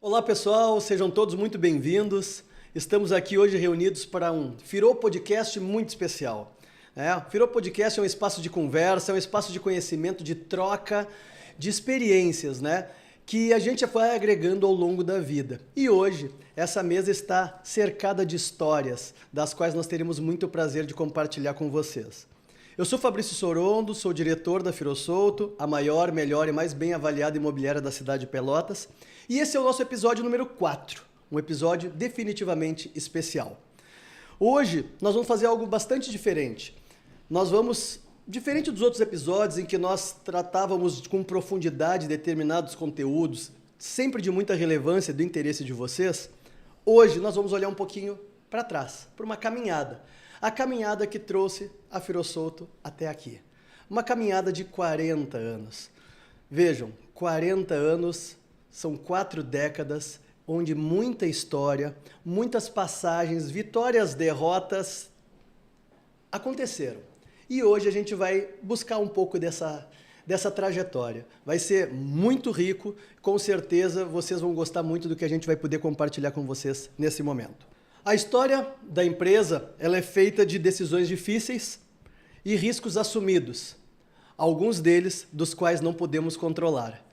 Olá pessoal, sejam todos muito bem-vindos. Estamos aqui hoje reunidos para um Firô Podcast muito especial. O Firô Podcast é um espaço de conversa, é um espaço de conhecimento, de troca, de experiências, que a gente vai agregando ao longo da vida. E hoje, essa mesa está cercada de histórias, das quais nós teremos muito prazer de compartilhar com vocês. Eu sou Fabrício Sorondo, sou diretor da Firô Souto, a maior, melhor e mais bem avaliada imobiliária da cidade de Pelotas. E esse é o nosso episódio número 4, um episódio definitivamente especial. Hoje nós vamos fazer algo bastante diferente. Diferente dos outros episódios em que nós tratávamos com profundidade determinados conteúdos, sempre de muita relevância do interesse de vocês, hoje nós vamos olhar um pouquinho para trás, para uma caminhada. A caminhada que trouxe a Firô Souto até aqui. Uma caminhada de 40 anos. Vejam, 40 anos são 4 décadas onde muita história, muitas passagens, vitórias, derrotas aconteceram. E hoje a gente vai buscar um pouco dessa trajetória. Vai ser muito rico, com certeza vocês vão gostar muito do que a gente vai poder compartilhar com vocês nesse momento. A história da empresa ela é feita de decisões difíceis e riscos assumidos, alguns deles dos quais não podemos controlar.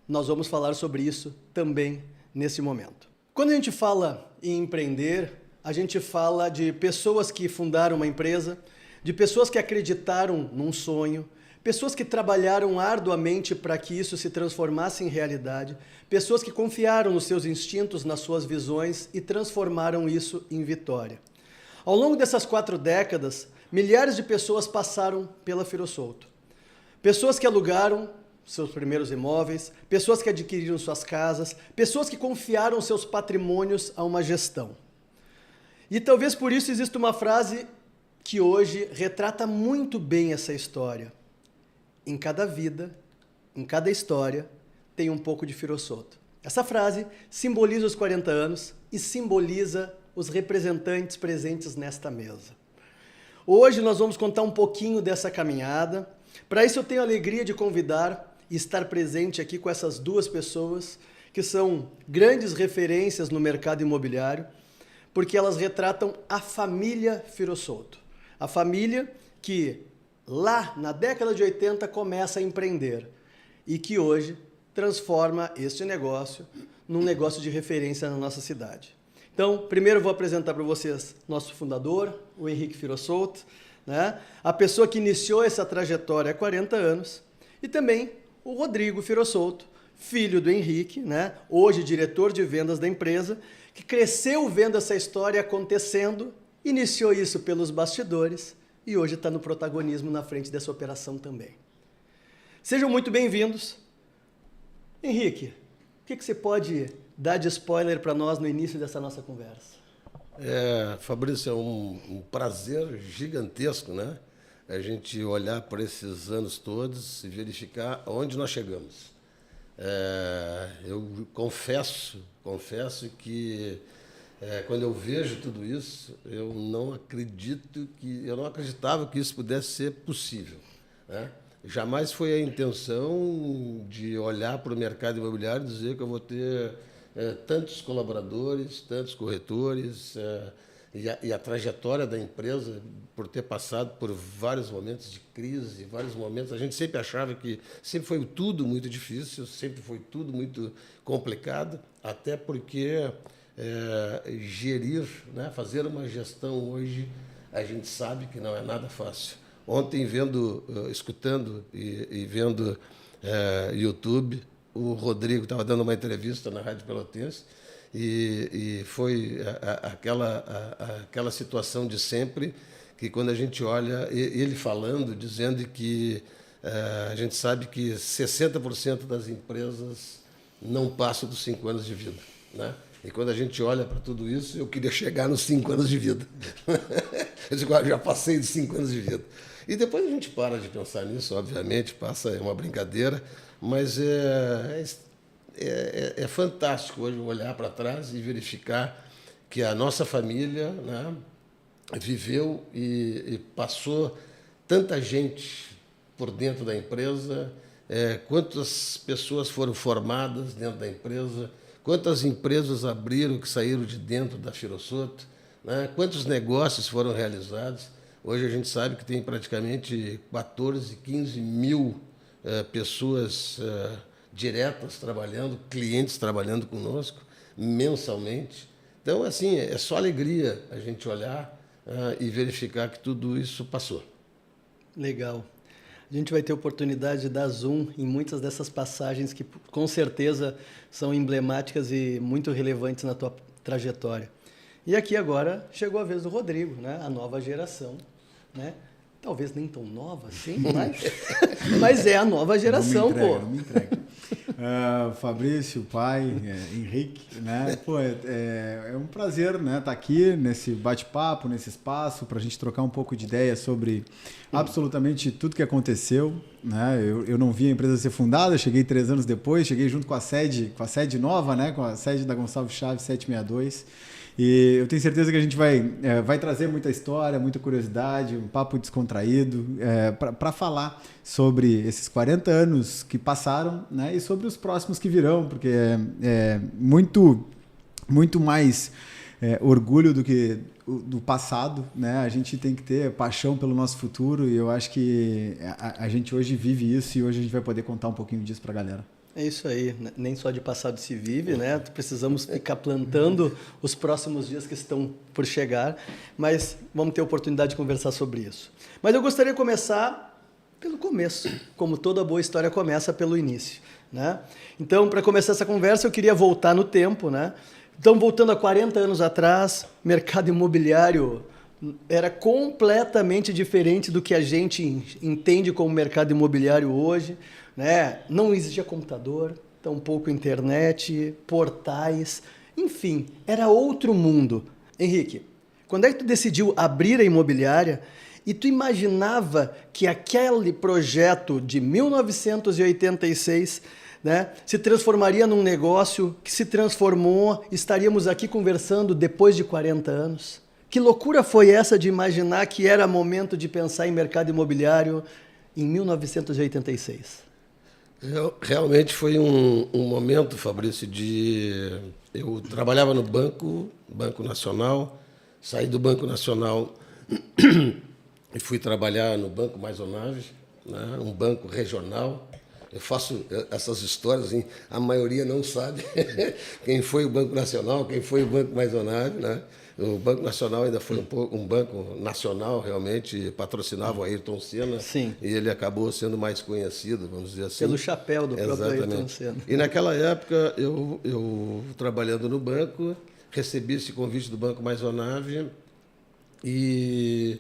Nós vamos falar sobre isso também nesse momento. Quando a gente fala em empreender, a gente fala de pessoas que fundaram uma empresa, de pessoas que acreditaram num sonho, pessoas que trabalharam arduamente para que isso se transformasse em realidade, pessoas que confiaram nos seus instintos, nas suas visões e transformaram isso em vitória. Ao longo dessas 4 décadas, milhares de pessoas passaram pela Firô Souto. Pessoas que alugaram seus primeiros imóveis, pessoas que adquiriram suas casas, pessoas que confiaram seus patrimônios a uma gestão. E talvez por isso exista uma frase que hoje retrata muito bem essa história. Em cada vida, em cada história, tem um pouco de Firô Souto. Essa frase simboliza os 40 anos e simboliza os representantes presentes nesta mesa. Hoje nós vamos contar um pouquinho dessa caminhada. Para isso eu tenho a alegria de convidar e estar presente aqui com essas 2 pessoas que são grandes referências no mercado imobiliário, porque elas retratam a família Firô Souto. A família que lá na década de 80 começa a empreender e que hoje transforma este negócio num negócio de referência na nossa cidade. Então, primeiro eu vou apresentar para vocês nosso fundador, o Henrique Firô Souto, a pessoa que iniciou essa trajetória há 40 anos, e também o Rodrigo Firô Souto, filho do Henrique, hoje diretor de vendas da empresa, que cresceu vendo essa história acontecendo, iniciou isso pelos bastidores e hoje está no protagonismo na frente dessa operação também. Sejam muito bem-vindos. Henrique, o que você pode dar de spoiler para nós no início dessa nossa conversa? Fabrício, é um prazer gigantesco, a gente olhar para esses anos todos e verificar onde nós chegamos. Eu confesso que quando eu vejo tudo isso, eu não acreditava que isso pudesse ser possível. Jamais foi a intenção de olhar para o mercado imobiliário e dizer que eu vou ter tantos colaboradores, tantos corretores, e a trajetória da empresa, por ter passado por vários momentos de crise, vários momentos, a gente sempre achava que sempre foi tudo muito difícil, sempre foi tudo muito complicado, até porque gerir, fazer uma gestão hoje, a gente sabe que não é nada fácil. Ontem, escutando e vendo YouTube, o Rodrigo estava dando uma entrevista na Rádio Pelotense e foi aquela situação de sempre, que quando a gente olha, ele falando, dizendo que a gente sabe que 60% das empresas não passam dos 5 anos de vida, E quando a gente olha para tudo isso, eu queria chegar nos 5 anos de vida. Eu digo, já passei dos 5 anos de vida. E depois a gente para de pensar nisso, obviamente, é uma brincadeira, mas é fantástico hoje olhar para trás e verificar que a nossa família viveu e passou tanta gente por dentro da empresa, quantas pessoas foram formadas dentro da empresa, quantas empresas abriram que saíram de dentro da Firosoto, né? Quantos negócios foram realizados. Hoje a gente sabe que tem praticamente 14, 15 mil pessoas diretas trabalhando, clientes trabalhando conosco mensalmente. Então, assim, é só alegria a gente olhar e verificar que tudo isso passou. Legal. A gente vai ter oportunidade de dar zoom em muitas dessas passagens que, com certeza, são emblemáticas e muito relevantes na tua trajetória. E aqui agora chegou a vez do Rodrigo, né? A nova geração, né? Talvez nem tão nova assim, mas é a nova geração, pô. Não me entrega. Fabrício, pai, Henrique, né? Pô, é um prazer, né, estar aqui nesse bate-papo, nesse espaço, para a gente trocar um pouco de ideia sobre absolutamente tudo que aconteceu, né? Eu não vi a empresa ser fundada, cheguei 3 anos depois, cheguei junto com a sede nova, né? Com a sede da Gonçalves Chaves 762. E eu tenho certeza que a gente vai trazer muita história, muita curiosidade, um papo descontraído para falar sobre esses 40 anos que passaram, né, e sobre os próximos que virão, porque é muito mais orgulho do que do passado, né? A gente tem que ter paixão pelo nosso futuro e eu acho que a gente hoje vive isso e hoje a gente vai poder contar um pouquinho disso para a galera. É isso aí, nem só de passado se vive, né? Precisamos ficar plantando os próximos dias que estão por chegar, mas vamos ter oportunidade de conversar sobre isso. Mas eu gostaria de começar pelo começo, como toda boa história começa pelo início, né? Então, para começar essa conversa, eu queria voltar no tempo, né? Então, voltando a 40 anos atrás, mercado imobiliário era completamente diferente do que a gente entende como mercado imobiliário hoje, né? Não existia computador, tampouco internet, portais, enfim, era outro mundo. Henrique, quando é que tu decidiu abrir a imobiliária e tu imaginava que aquele projeto de 1986, né, se transformaria num negócio que se transformou, estaríamos aqui conversando depois de 40 anos? Que loucura foi essa de imaginar que era momento de pensar em mercado imobiliário em 1986? Realmente foi um momento, Fabrício, eu trabalhava no Banco Nacional, saí do Banco Nacional e fui trabalhar no Banco Maisonave, né, um banco regional. Eu faço essas histórias, assim, a maioria não sabe quem foi o Banco Nacional, quem foi o Banco Maisonave, né? O Banco Nacional ainda foi um banco nacional, realmente, patrocinava o Ayrton Senna. Sim. E ele acabou sendo mais conhecido, vamos dizer assim. Pelo chapéu do próprio Ayrton Senna. E naquela época, eu trabalhando no banco, recebi esse convite do Banco Maisonave e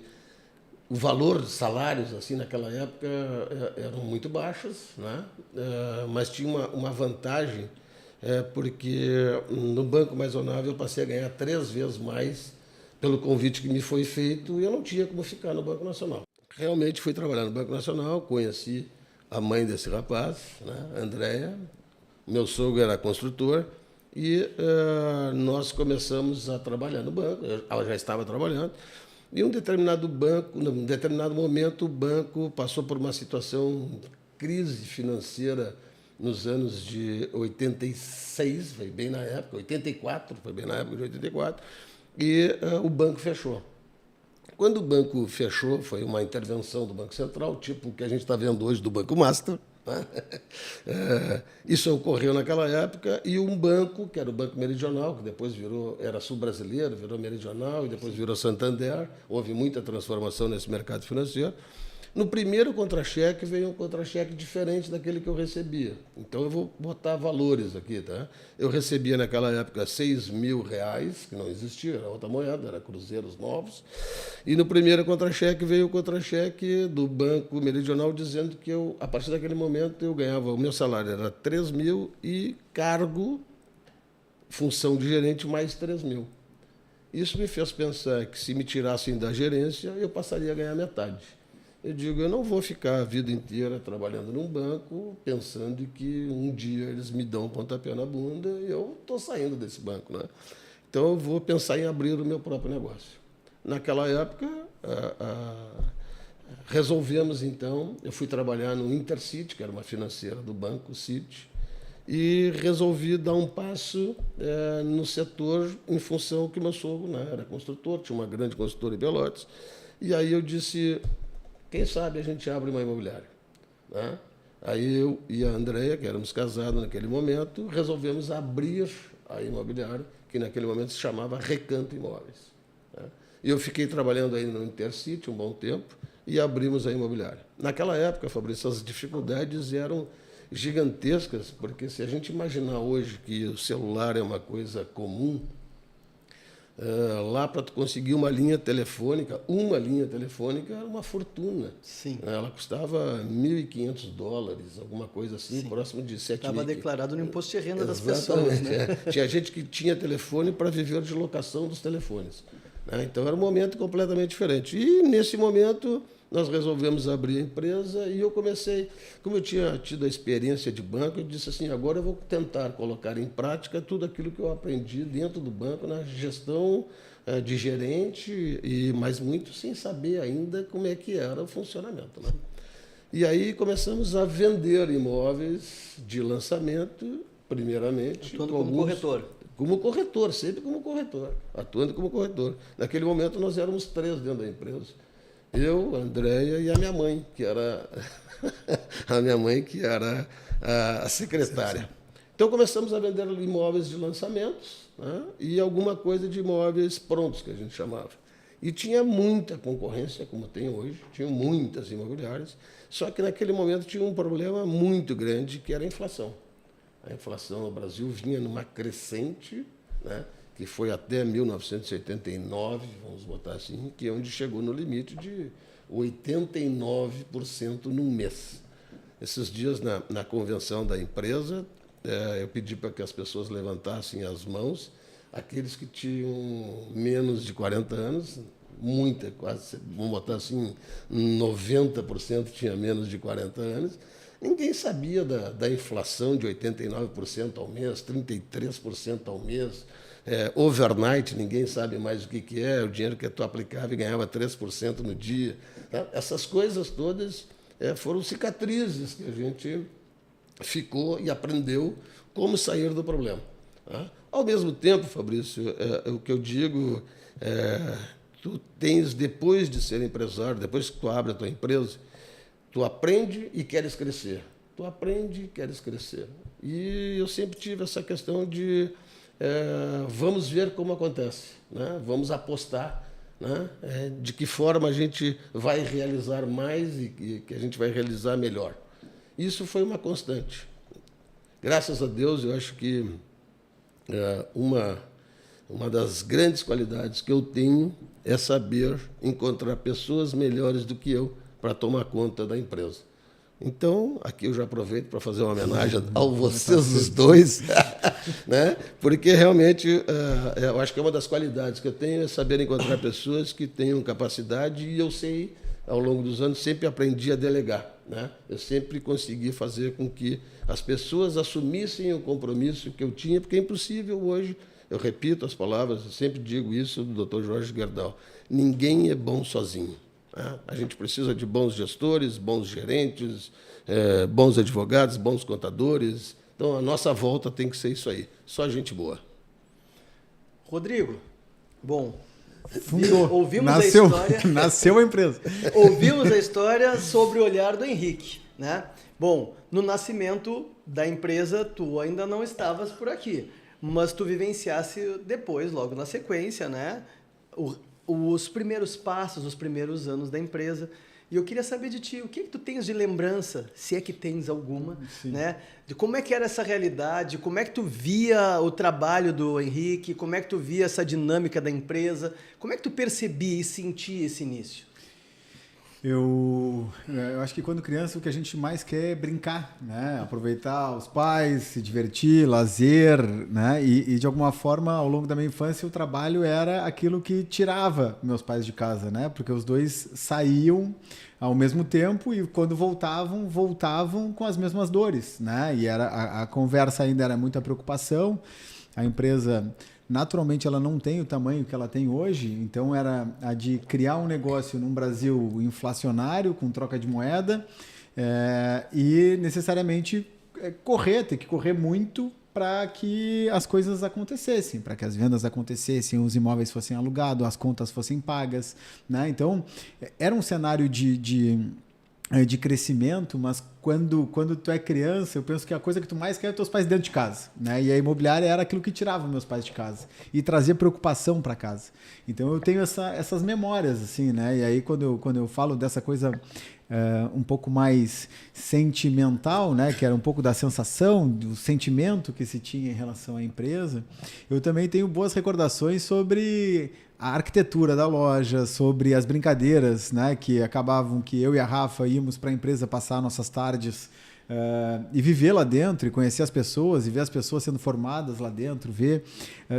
o valor de salários, assim, naquela época, eram muito baixos, né? Mas tinha uma vantagem, porque no Banco Maisonave eu passei a ganhar 3 vezes mais pelo convite que me foi feito e eu não tinha como ficar no Banco Nacional. Realmente fui trabalhar no Banco Nacional, conheci a mãe desse rapaz, né, Andréia. Meu sogro era construtor e nós começamos a trabalhar no banco. Ela já estava trabalhando. E em um determinado momento, o banco passou por uma situação, crise financeira, nos anos de 86, foi bem na época, 84, foi bem na época de 84, e o banco fechou. Quando o banco fechou, foi uma intervenção do Banco Central, tipo o que a gente está vendo hoje do Banco Master, né? Isso ocorreu naquela época, e um banco, que era o Banco Meridional, que depois era sul-brasileiro, virou Meridional, e depois virou Santander, houve muita transformação nesse mercado financeiro. No primeiro contra-cheque veio um contra-cheque diferente daquele que eu recebia. Então eu vou botar valores aqui, tá? Eu recebia naquela época R$6.000, que não existia, era outra moeda, era cruzeiros novos. E no primeiro contra-cheque veio o contra-cheque do Banco Meridional dizendo que a partir daquele momento eu ganhava, o meu salário era R$3.000 e cargo, função de gerente, mais R$3.000. Isso me fez pensar que se me tirassem da gerência, eu passaria a ganhar metade. Eu digo, eu não vou ficar a vida inteira trabalhando num banco pensando que um dia eles me dão um pontapé na bunda e eu estou saindo desse banco, né? Então, eu vou pensar em abrir o meu próprio negócio. Naquela época, resolvemos, então, eu fui trabalhar no Intercity, que era uma financeira do Banco City, e resolvi dar um passo no setor em função que meu sogro, né, era construtor, tinha uma grande construtora em Pelotas. E aí eu disse, quem sabe a gente abre uma imobiliária, né? Aí eu e a Andréia, que éramos casados naquele momento, resolvemos abrir a imobiliária, que naquele momento se chamava Recanto Imóveis, né? E eu fiquei trabalhando aí no Intercity um bom tempo e abrimos a imobiliária. Naquela época, Fabrício, as dificuldades eram gigantescas, porque se a gente imaginar hoje que o celular é uma coisa comum, lá para tu conseguir uma linha telefônica era uma fortuna. Sim. Ela custava $1.500, alguma coisa assim, próximo de 7 mil. Estava declarado no imposto de renda das Exatamente, pessoas, né? Tinha gente que tinha telefone para viver de locação dos telefones, né? Então era um momento completamente diferente. E nesse momento nós resolvemos abrir a empresa e eu comecei, como eu tinha tido a experiência de banco, eu disse assim, agora eu vou tentar colocar em prática tudo aquilo que eu aprendi dentro do banco na gestão de gerente, mas muito sem saber ainda como é que era o funcionamento, né? E aí começamos a vender imóveis de lançamento, primeiramente. Atuando como corretor. Como corretor, sempre como corretor, atuando como corretor. Naquele momento nós éramos 3 dentro da empresa. Eu, a Andréia e a minha mãe, que era a secretária. Então começamos a vender imóveis de lançamentos, né, e alguma coisa de imóveis prontos, que a gente chamava. E tinha muita concorrência, como tem hoje, tinham muitas imobiliárias, só que naquele momento tinha um problema muito grande, que era a inflação. A inflação no Brasil vinha numa crescente, né, que foi até 1989, vamos botar assim, que é onde chegou no limite de 89% num mês. Esses dias, na convenção da empresa, eu pedi para que as pessoas levantassem as mãos, aqueles que tinham menos de 40 anos, quase, vamos botar assim, 90% tinha menos de 40 anos. Ninguém sabia da inflação de 89% ao mês, 33% ao mês. Overnight, ninguém sabe mais o que é, o dinheiro que tu aplicava e ganhava 3% no dia. Tá? Essas coisas todas foram cicatrizes que a gente ficou e aprendeu como sair do problema. Tá? Ao mesmo tempo, Fabrício, o que eu digo, tu tens, depois de ser empresário, depois que tu abre a tua empresa, tu aprende e queres crescer. Tu aprende e queres crescer. E eu sempre tive essa questão de vamos ver como acontece, né? Vamos apostar, né? De que forma a gente vai realizar mais e que a gente vai realizar melhor. Isso foi uma constante. Graças a Deus, eu acho que uma das grandes qualidades que eu tenho é saber encontrar pessoas melhores do que eu para tomar conta da empresa. Então, aqui eu já aproveito para fazer uma homenagem a vocês os dois, né? Porque realmente eu acho que é uma das qualidades que eu tenho é saber encontrar pessoas que tenham capacidade, e eu sei, ao longo dos anos, sempre aprendi a delegar, né? Eu sempre consegui fazer com que as pessoas assumissem o compromisso que eu tinha, porque é impossível hoje, eu repito as palavras, eu sempre digo isso do Dr. Jorge Gerdau, ninguém é bom sozinho. A gente precisa de bons gestores, bons gerentes, bons advogados, bons contadores. Então, a nossa volta tem que ser isso aí. Só gente boa. Rodrigo, bom, ouvimos a história... Nasceu a empresa. Ouvimos a história sobre o olhar do Henrique, né? Bom, no nascimento da empresa, tu ainda não estavas por aqui, mas tu vivenciasse depois, logo na sequência, né? Os primeiros passos, os primeiros anos da empresa. E eu queria saber de ti, o que tu tens de lembrança, se é que tens alguma, né? De como é que era essa realidade, como é que tu via o trabalho do Henrique, como é que tu via essa dinâmica da empresa, como é que tu percebia e sentia esse início? Eu acho que quando criança o que a gente mais quer é brincar, né? Aproveitar os pais, se divertir, lazer, né? E de alguma forma, ao longo da minha infância, o trabalho era aquilo que tirava meus pais de casa, né? Porque os dois saíam ao mesmo tempo e quando voltavam com as mesmas dores, né? E a conversa ainda era muita preocupação. A empresa, naturalmente, ela não tem o tamanho que ela tem hoje, então era a de criar um negócio num Brasil inflacionário, com troca de moeda, e necessariamente ter que correr muito para que as coisas acontecessem, para que as vendas acontecessem, os imóveis fossem alugados, as contas fossem pagas, né? Então, era um cenário de crescimento, mas quando tu é criança, eu penso que a coisa que tu mais quer é teus pais dentro de casa, né? E a imobiliária era aquilo que tirava meus pais de casa e trazia preocupação para casa. Então eu tenho essas memórias, assim, né? E aí quando eu falo dessa coisa um pouco mais sentimental, né? Que era um pouco da sensação, do sentimento que se tinha em relação à empresa, eu também tenho boas recordações sobre a arquitetura da loja, sobre as brincadeiras, né, que acabavam que eu e a Rafa íamos para a empresa passar nossas tardes e viver lá dentro, e conhecer as pessoas, e ver as pessoas sendo formadas lá dentro, ver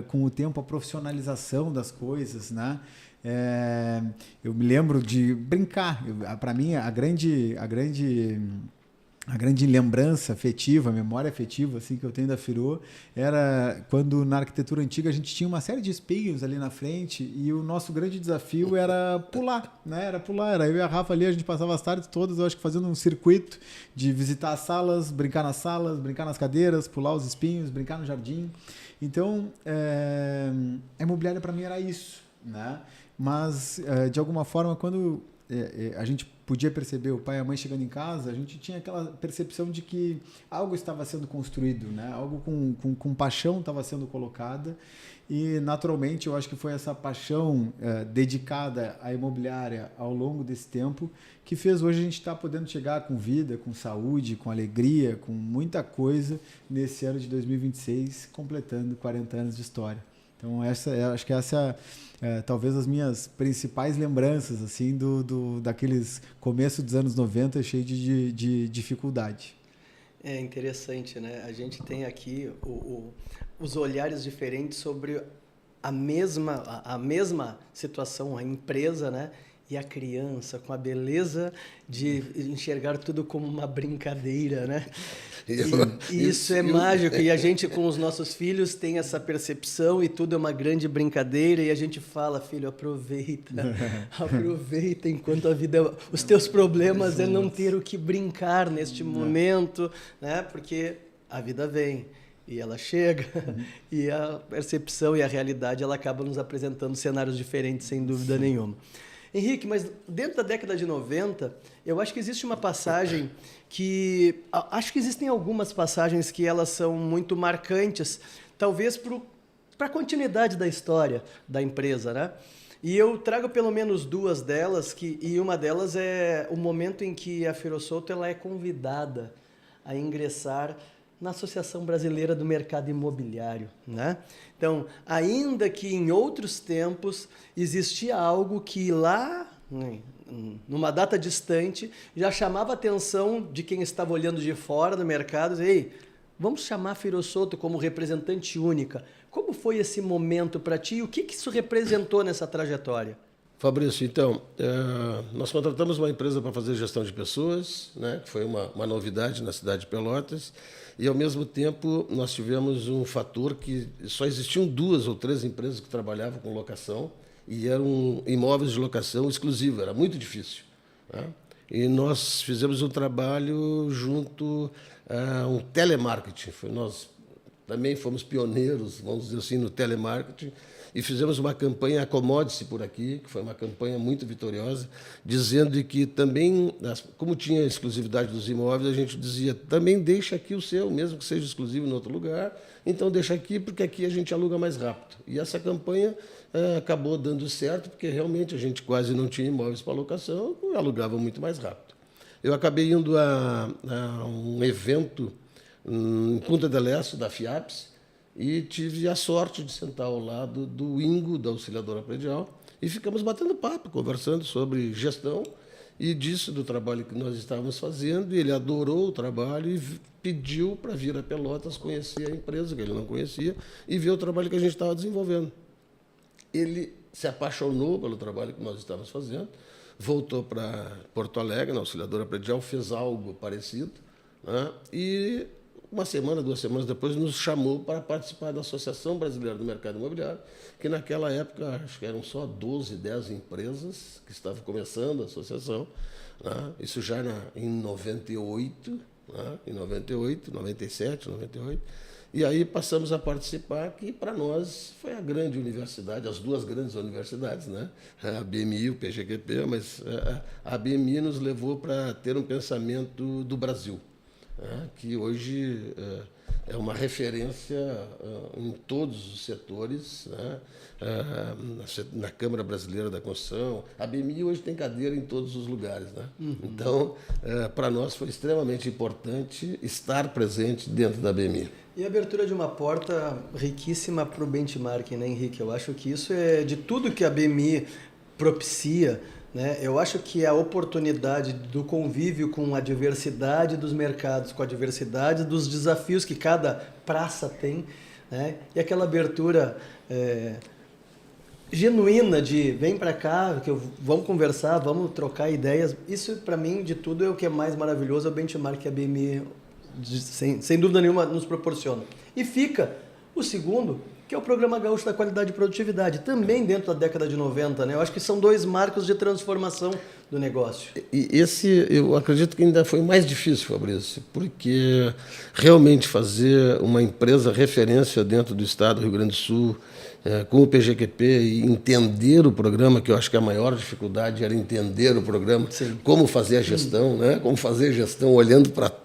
com o tempo a profissionalização das coisas, né? Eu me lembro de brincar. Para mim, a grande lembrança afetiva, a memória afetiva assim, que eu tenho da Firô era quando na arquitetura antiga a gente tinha uma série de espinhos ali na frente e o nosso grande desafio era pular, né? Era eu e a Rafa ali, a gente passava as tardes todas, eu acho que fazendo um circuito de visitar as salas, brincar nas cadeiras, pular os espinhos, brincar no jardim. Então, a imobiliária para mim era isso, né? Mas, de alguma forma, quando a gente podia perceber o pai e a mãe chegando em casa, a gente tinha aquela percepção de que algo estava sendo construído, né? Algo com paixão estava sendo colocada e, naturalmente, eu acho que foi essa paixão dedicada à imobiliária ao longo desse tempo que fez hoje a gente estar podendo chegar com vida, com saúde, com alegria, com muita coisa nesse ano de 2026, completando 40 anos de história. Então, acho que essa talvez as minhas principais lembranças assim daqueles começo dos anos 90 cheio de dificuldade. É interessante, né? A gente tem aqui os olhares diferentes sobre a mesma situação, a empresa, né? E a criança, com a beleza de enxergar tudo como uma brincadeira, né? E isso é mágico. E a gente, com os nossos filhos, tem essa percepção e tudo é uma grande brincadeira. E a gente fala, filho, aproveita enquanto a vida... Os teus problemas é não ter o que brincar neste momento, né? Porque a vida vem. E ela chega, e a percepção e a realidade, ela acaba nos apresentando cenários diferentes, sem dúvida nenhuma. Henrique, mas dentro da década de 90, eu acho que existe uma passagem que... Acho que existem algumas passagens que elas são muito marcantes, talvez para a continuidade da história da empresa, né? E eu trago pelo menos duas delas, e uma delas é o momento em que a Firossolto ela é convidada a ingressar na Associação Brasileira do Mercado Imobiliário, né? Então, ainda que em outros tempos existia algo que lá, numa data distante, já chamava a atenção de quem estava olhando de fora do mercado, e ei, vamos chamar a Firossolto como representante única. Como foi esse momento para ti e o que isso representou nessa trajetória? Fabrício, então, nós contratamos uma empresa para fazer gestão de pessoas, né, que foi uma novidade na cidade de Pelotas, e, ao mesmo tempo, nós tivemos um fator que só existiam 2 ou 3 empresas que trabalhavam com locação e eram imóveis de locação exclusiva, era muito difícil, né? E nós fizemos um trabalho junto a um telemarketing. Nós também fomos pioneiros, vamos dizer assim, no telemarketing, e fizemos uma campanha Acomode-se por aqui, que foi uma campanha muito vitoriosa, dizendo que também, como tinha a exclusividade dos imóveis, a gente dizia, também deixa aqui o seu, mesmo que seja exclusivo em outro lugar, então deixa aqui, porque aqui a gente aluga mais rápido. E essa campanha acabou dando certo, porque realmente a gente quase não tinha imóveis para locação, alugava muito mais rápido. Eu acabei indo a um evento em Punta del Este, da FIAPS, e tive a sorte de sentar ao lado do Ingo, da auxiliadora predial, e ficamos batendo papo, conversando sobre gestão e disso, do trabalho que nós estávamos fazendo, e ele adorou o trabalho e pediu para vir a Pelotas conhecer a empresa, que ele não conhecia, e ver o trabalho que a gente estava desenvolvendo. Ele se apaixonou pelo trabalho que nós estávamos fazendo, voltou para Porto Alegre, na auxiliadora predial, fez algo parecido, né? E 1 semana, 2 semanas depois, nos chamou para participar da Associação Brasileira do Mercado Imobiliário, que naquela época, acho que eram só 12, 10 empresas que estavam começando a associação, né? Isso já em 98, né? Em 98, 97, 98. E aí passamos a participar, que para nós foi a grande universidade, as duas grandes universidades, né? A BMI e o PGQP, mas a BMI nos levou para ter um pensamento do Brasil, né? Que hoje é uma referência em todos os setores, né? Na Câmara Brasileira da Construção. A BMI hoje tem cadeira em todos os lugares, né? Então, para nós foi extremamente importante estar presente dentro da BMI. E a abertura de uma porta riquíssima para o benchmarking, né, Henrique? Eu acho que isso é de tudo que a BMI propicia, né? Eu acho que a oportunidade do convívio com a diversidade dos mercados, com a diversidade dos desafios que cada praça tem, né? E aquela abertura genuína de vem para cá, vamos conversar, vamos trocar ideias. Isso, para mim, de tudo, é o que é mais maravilhoso, é o benchmark que a BMI, sem dúvida nenhuma, nos proporciona. E fica o segundo, que é o Programa Gaúcho da Qualidade e Produtividade, também dentro da década de 90, né? Eu acho que são dois marcos de transformação do negócio. E esse, eu acredito que ainda foi mais difícil, Fabrício, porque realmente fazer uma empresa referência dentro do estado do Rio Grande do Sul, com o PGQP, e entender o programa, que eu acho que a maior dificuldade era entender o programa, sim, como fazer a gestão, né? Como fazer a gestão olhando para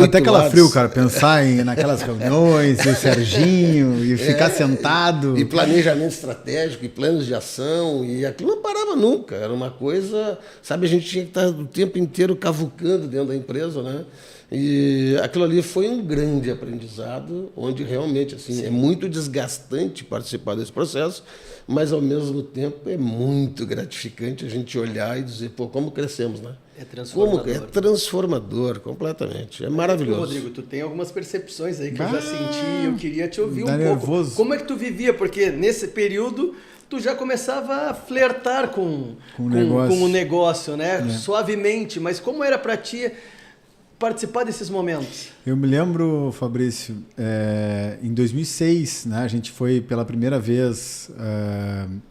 até aquela frio, cara, pensar naquelas reuniões, e o Serginho, e ficar sentado. E planejamento estratégico, e planos de ação, e aquilo não parava nunca. Era uma coisa, sabe, a gente tinha que estar o tempo inteiro cavucando dentro da empresa, né? E aquilo ali foi um grande aprendizado, onde realmente assim, é muito desgastante participar desse processo, mas ao mesmo tempo é muito gratificante a gente olhar e dizer, pô, como crescemos, né? É transformador. Como é transformador, completamente. É maravilhoso. Rodrigo, tu tem algumas percepções aí que eu já senti e eu queria te ouvir um pouco. Nervoso. Como é que tu vivia? Porque nesse período tu já começava a flertar com o negócio, né? É. Suavemente, mas como era para ti participar desses momentos? Eu me lembro, Fabrício, em 2006, né, a gente foi pela primeira vez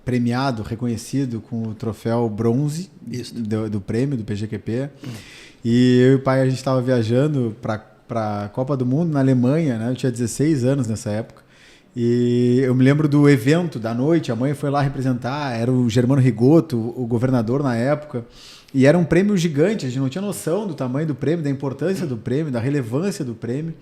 premiado, reconhecido com o troféu bronze do prêmio do PGQP. E eu e o pai, a gente estava viajando para a Copa do Mundo na Alemanha, né? Eu tinha 16 anos nessa época. E eu me lembro do evento da noite, a mãe foi lá representar, era o Germano Rigoto, o governador na época. E era um prêmio gigante, a gente não tinha noção do tamanho do prêmio, da importância do prêmio, da relevância do prêmio.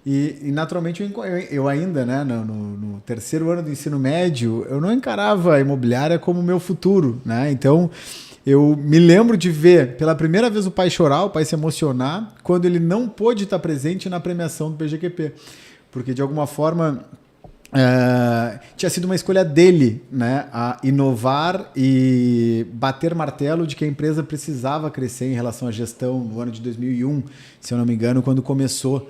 E naturalmente, eu ainda, né, no terceiro ano do ensino médio, eu não encarava a imobiliária como meu futuro, né? Então, eu me lembro de ver pela primeira vez o pai chorar, o pai se emocionar, quando ele não pôde estar presente na premiação do PGQP. Porque, de alguma forma, tinha sido uma escolha dele, né, a inovar e bater martelo de que a empresa precisava crescer em relação à gestão no ano de 2001, se eu não me engano, quando começou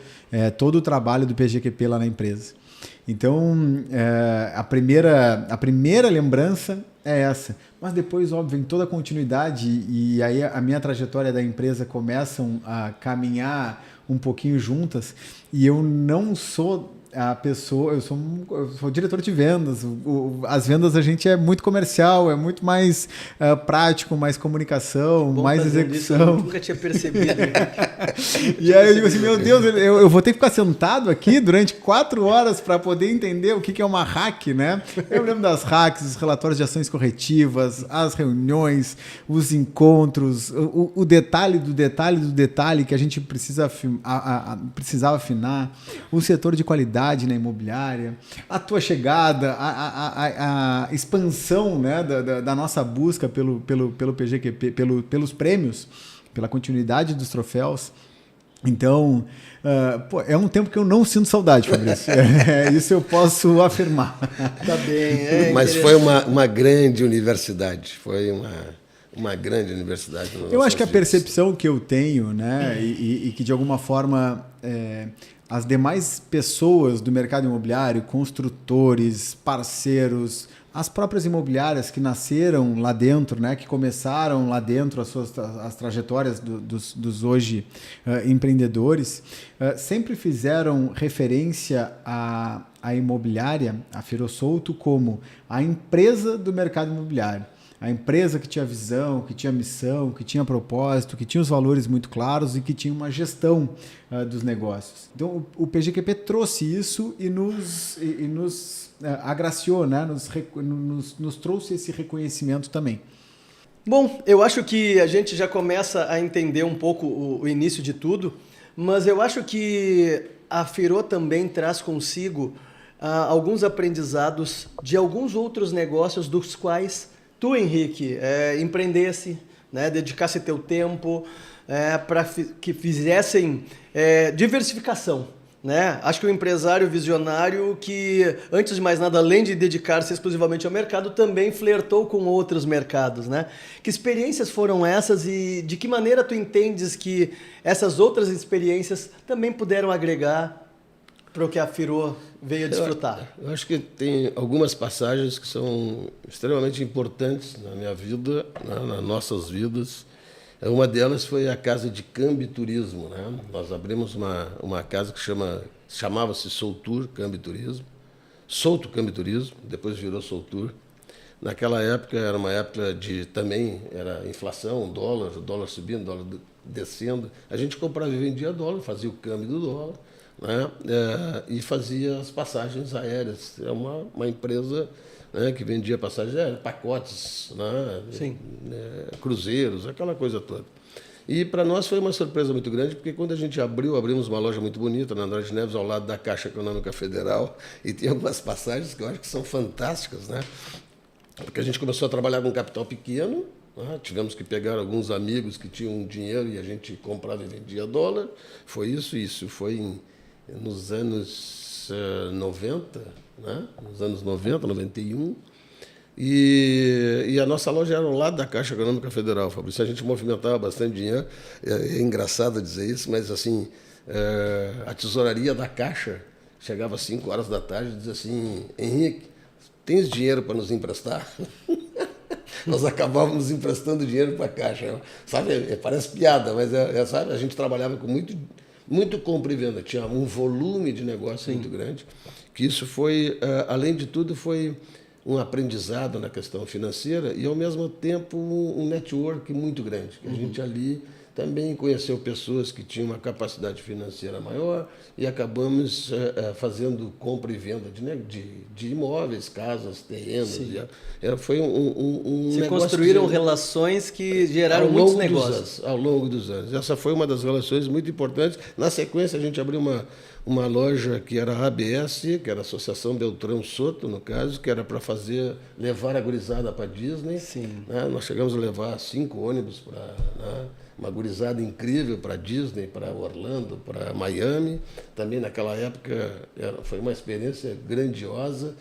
todo o trabalho do PGQP lá na empresa. Então, a primeira lembrança é essa. Mas depois, óbvio, em toda a continuidade, e aí a minha trajetória da empresa começam a caminhar um pouquinho juntas, e eu não sou a pessoa, eu sou diretor de vendas. As vendas a gente é muito comercial, é muito mais prático, mais comunicação, mais execução. Eu nunca tinha percebido. E aí eu digo assim, meu Deus, eu vou ter que ficar sentado aqui durante 4 horas para poder entender o que é uma hack, né? Eu lembro das hacks, os relatórios de ações corretivas, as reuniões, os encontros, o detalhe do detalhe do detalhe que a gente precisava afinar, o setor de qualidade na imobiliária, a tua chegada, a expansão, né, da nossa busca pelo PGQP, pelos prêmios, pela continuidade dos troféus. Então, é um tempo que eu não sinto saudade, Fabrício. Isso eu posso afirmar. Tá bem. Mas foi uma grande universidade, foi uma grande universidade. Eu acho que a percepção que eu tenho, né, e que de alguma forma as demais pessoas do mercado imobiliário, construtores, parceiros, as próprias imobiliárias que nasceram lá dentro, né, que começaram lá dentro as trajetórias dos hoje empreendedores, sempre fizeram referência à imobiliária, a Ferrossolto, como a empresa do mercado imobiliário. A empresa que tinha visão, que tinha missão, que tinha propósito, que tinha os valores muito claros e que tinha uma gestão dos negócios. Então, o PGQP trouxe isso e nos agraciou, né? Nos trouxe esse reconhecimento também. Bom, eu acho que a gente já começa a entender um pouco o início de tudo, mas eu acho que a Firô também traz consigo alguns aprendizados de alguns outros negócios dos quais tu, Henrique, empreendesse, né, dedicasse teu tempo para que fizessem diversificação. Né? Acho que o empresário visionário que, antes de mais nada, além de dedicar-se exclusivamente ao mercado, também flertou com outros mercados. Né? Que experiências foram essas e de que maneira tu entendes que essas outras experiências também puderam agregar para o que a Firô veio a desfrutar? Eu acho que tem algumas passagens que são extremamente importantes na minha vida, nas nossas vidas. Uma delas foi a Casa de Câmbio e Turismo. Né? Nós abrimos uma casa que chamava-se Soltur Câmbio e Turismo. Solto Câmbio e Turismo, depois virou Soltur. Naquela época era uma época também era inflação, o dólar subindo, dólar descendo. A gente comprava e vendia dólar, fazia o câmbio do dólar, né? E fazia as passagens aéreas. É uma empresa, né, que vendia passagens aéreas, pacotes, né? Sim. Cruzeiros, aquela coisa toda. E para nós foi uma surpresa muito grande, porque quando a gente abrimos uma loja muito bonita na Andrade Neves, ao lado da Caixa Econômica Federal, e tem algumas passagens que eu acho que são fantásticas, né? Porque a gente começou a trabalhar com capital pequeno, né? Tivemos que pegar alguns amigos que tinham dinheiro e a gente comprava e vendia dólar. Foi isso foi nos anos 90, né? Nos anos 90, 91. E a nossa loja era ao lado da Caixa Econômica Federal, Fabrício. A gente movimentava bastante dinheiro. É engraçado dizer isso, mas assim, a tesouraria da Caixa chegava às 5 horas da tarde e dizia assim: Henrique, tens dinheiro para nos emprestar? Nós acabávamos emprestando dinheiro para a Caixa. Sabe, parece piada, mas sabe, a gente trabalhava com muito compra e venda. Tinha um volume de negócio muito grande. Que isso foi, além de tudo, foi um aprendizado na questão financeira e, ao mesmo tempo, um network muito grande. Que a gente ali também conheceu pessoas que tinham uma capacidade financeira maior e acabamos fazendo compra e venda de imóveis, casas, terrenos. Foi um Se negócio construíram relações que geraram muitos negócios. Ao longo dos anos. Essa foi uma das relações muito importantes. Na sequência, a gente abriu uma loja que era a ABS, que era a Associação Beltrão Soto, no caso, que era para levar a gurizada para a Disney. Sim. Né? Nós chegamos a levar 5 ônibus para uma gurizada incrível para Disney, para Orlando, para Miami. Também naquela época foi uma experiência grandiosa.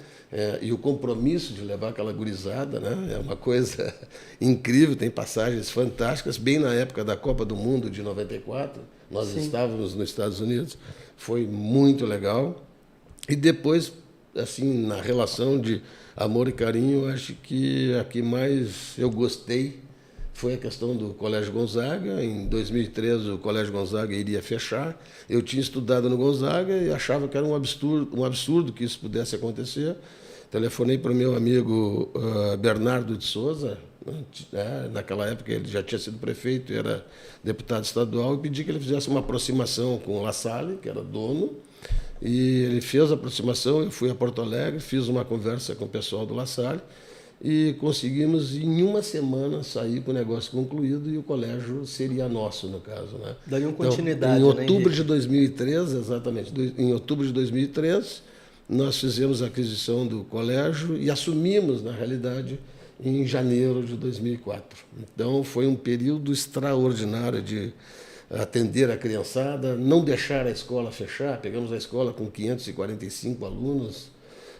E o compromisso de levar aquela gurizada, né, é uma coisa incrível, tem passagens fantásticas. Bem na época da Copa do Mundo de 94, nós estávamos nos Estados Unidos, foi muito legal. E depois, assim, na relação de amor e carinho, acho que a que mais eu gostei foi a questão do Colégio Gonzaga. Em 2013, o Colégio Gonzaga iria fechar. Eu tinha estudado no Gonzaga e achava que era um absurdo que isso pudesse acontecer. Telefonei para o meu amigo Bernardo de Souza, né? Naquela época ele já tinha sido prefeito, era deputado estadual, e pedi que ele fizesse uma aproximação com o La Salle, que era dono, e ele fez a aproximação. Eu fui a Porto Alegre, fiz uma conversa com o pessoal do La Salle, e conseguimos, em uma semana, sair com o negócio concluído e o colégio seria nosso, no caso. Né? Daria continuidade, então, em outubro né, de 2013, exatamente, em outubro de 2013, nós fizemos a aquisição do colégio e assumimos, na realidade, em janeiro de 2004. Então, foi um período extraordinário de atender a criançada, não deixar a escola fechar. Pegamos a escola com 545 alunos,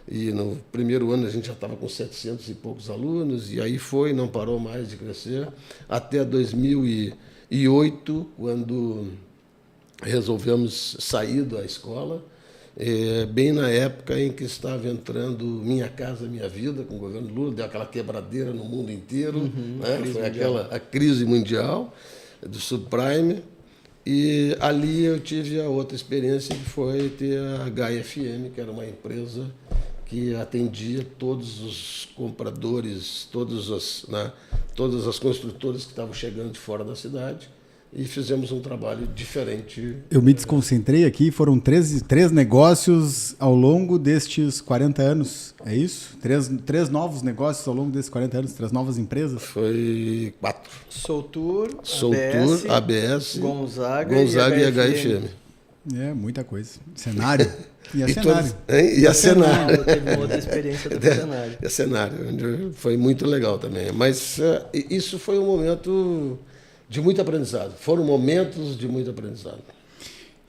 e no primeiro ano a gente já estava com 700 e poucos alunos, e aí não parou mais de crescer, até 2008, quando resolvemos sair da escola, bem na época em que estava entrando Minha Casa Minha Vida, com o governo Lula, deu aquela quebradeira no mundo inteiro, né? Foi a crise mundial do subprime, e ali eu tive a outra experiência, que foi ter a HFM, que era uma empresa que atendia todos os compradores, todas as construtoras que estavam chegando de fora da cidade, e fizemos um trabalho diferente. Eu me desconcentrei aqui, foram três negócios ao longo destes 40 anos, é isso? Três novos negócios ao longo desses 40 anos, 3 novas empresas? Foi 4. Soltur, ABS, Gonzaga e HFM. É, muita coisa. Cenário. E a E cenário. E a cenário. Eu teve uma outra experiência do cenário. E a cenário. Foi muito legal também. Mas isso foi um momento de muito aprendizado. Foram momentos de muito aprendizado.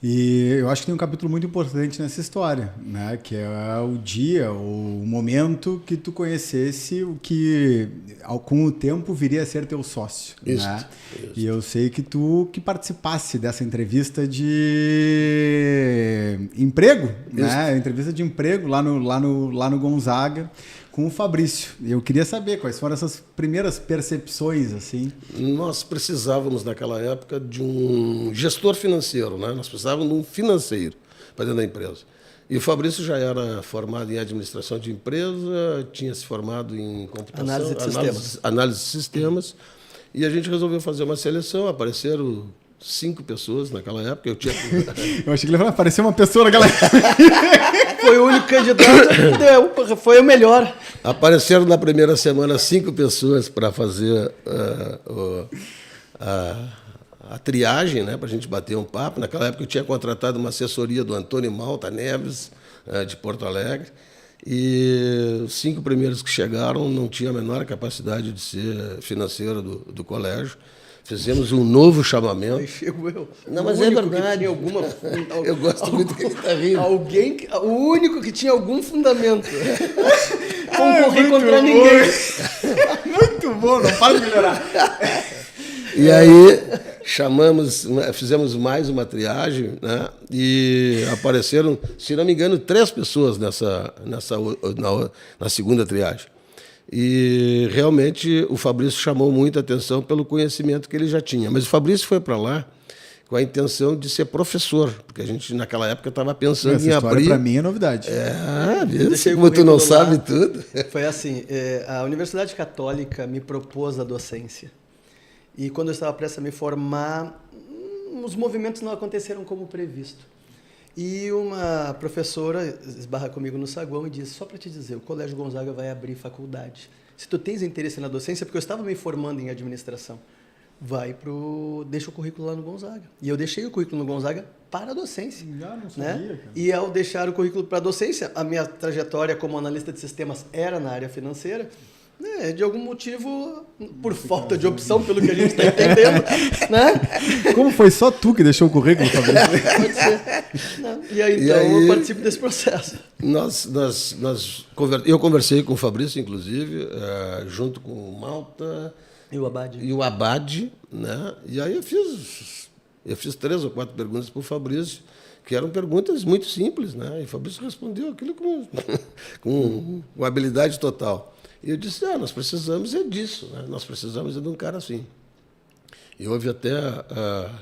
E eu acho que tem um capítulo muito importante nessa história, né? Que é o dia, o momento que tu conhecesse o que, com o tempo, viria a ser teu sócio. Isso, né? isso. E eu sei que tu que participasse dessa entrevista de emprego, né? Entrevista de emprego lá no Gonzaga, com o Fabrício. E eu queria saber quais foram essas primeiras percepções, assim. Nós precisávamos, naquela época, de um gestor financeiro, né? Nós precisávamos de um financeiro para dentro da empresa. E o Fabrício já era formado em administração de empresa, tinha se formado em computação, análise de sistemas, e a gente resolveu fazer uma seleção. Apareceram 5 pessoas naquela época. Eu achei que ele ia aparecer uma pessoa naquela época. Foi o único candidato, foi o melhor. Apareceram na primeira semana 5 pessoas para fazer a triagem, né, para a gente bater um papo. Naquela época eu tinha contratado uma assessoria do Antônio Malta Neves, de Porto Alegre, e os 5 primeiros que chegaram não tinham a menor capacidade de ser financeiro do colégio. Fizemos um novo chamamento. Aí chego eu. Não, mas é verdade. Eu gosto muito que ele está rindo. O único que tinha algum fundamento. Concorri contra ninguém. Muito bom, não para de melhorar. E aí fizemos mais uma triagem, né? E apareceram, se não me engano, 3 pessoas na segunda triagem. E realmente o Fabrício chamou muita atenção pelo conhecimento que ele já tinha. Mas o Fabrício foi para lá com a intenção de ser professor, porque a gente naquela época estava pensando em abrir. Para mim é novidade. Como tu não sabe tudo. Foi assim, a Universidade Católica me propôs a docência. E quando eu estava prestes a me formar, os movimentos não aconteceram como previsto. E uma professora esbarra comigo no saguão e disse: só para te dizer, o Colégio Gonzaga vai abrir faculdade. Se tu tens interesse na docência, porque eu estava me formando em administração, deixa o currículo lá no Gonzaga. E eu deixei o currículo no Gonzaga para a docência. Já não sabia, né? cara. E ao deixar o currículo para a docência, a minha trajetória como analista de sistemas era na área financeira. De algum motivo, por falta de opção, pelo que a gente está entendendo, né? Como foi só tu que deixou o currículo, Fabrício? Pode ser. Não. E aí, eu participo desse processo. Eu conversei com o Fabrício, inclusive, junto com o Malta e o Abade, né? E aí eu fiz 3 ou 4 perguntas para o Fabrício, que eram perguntas muito simples, né? E o Fabrício respondeu aquilo com habilidade total. E eu disse: nós precisamos disso, né? Nós precisamos de um cara assim. E houve até,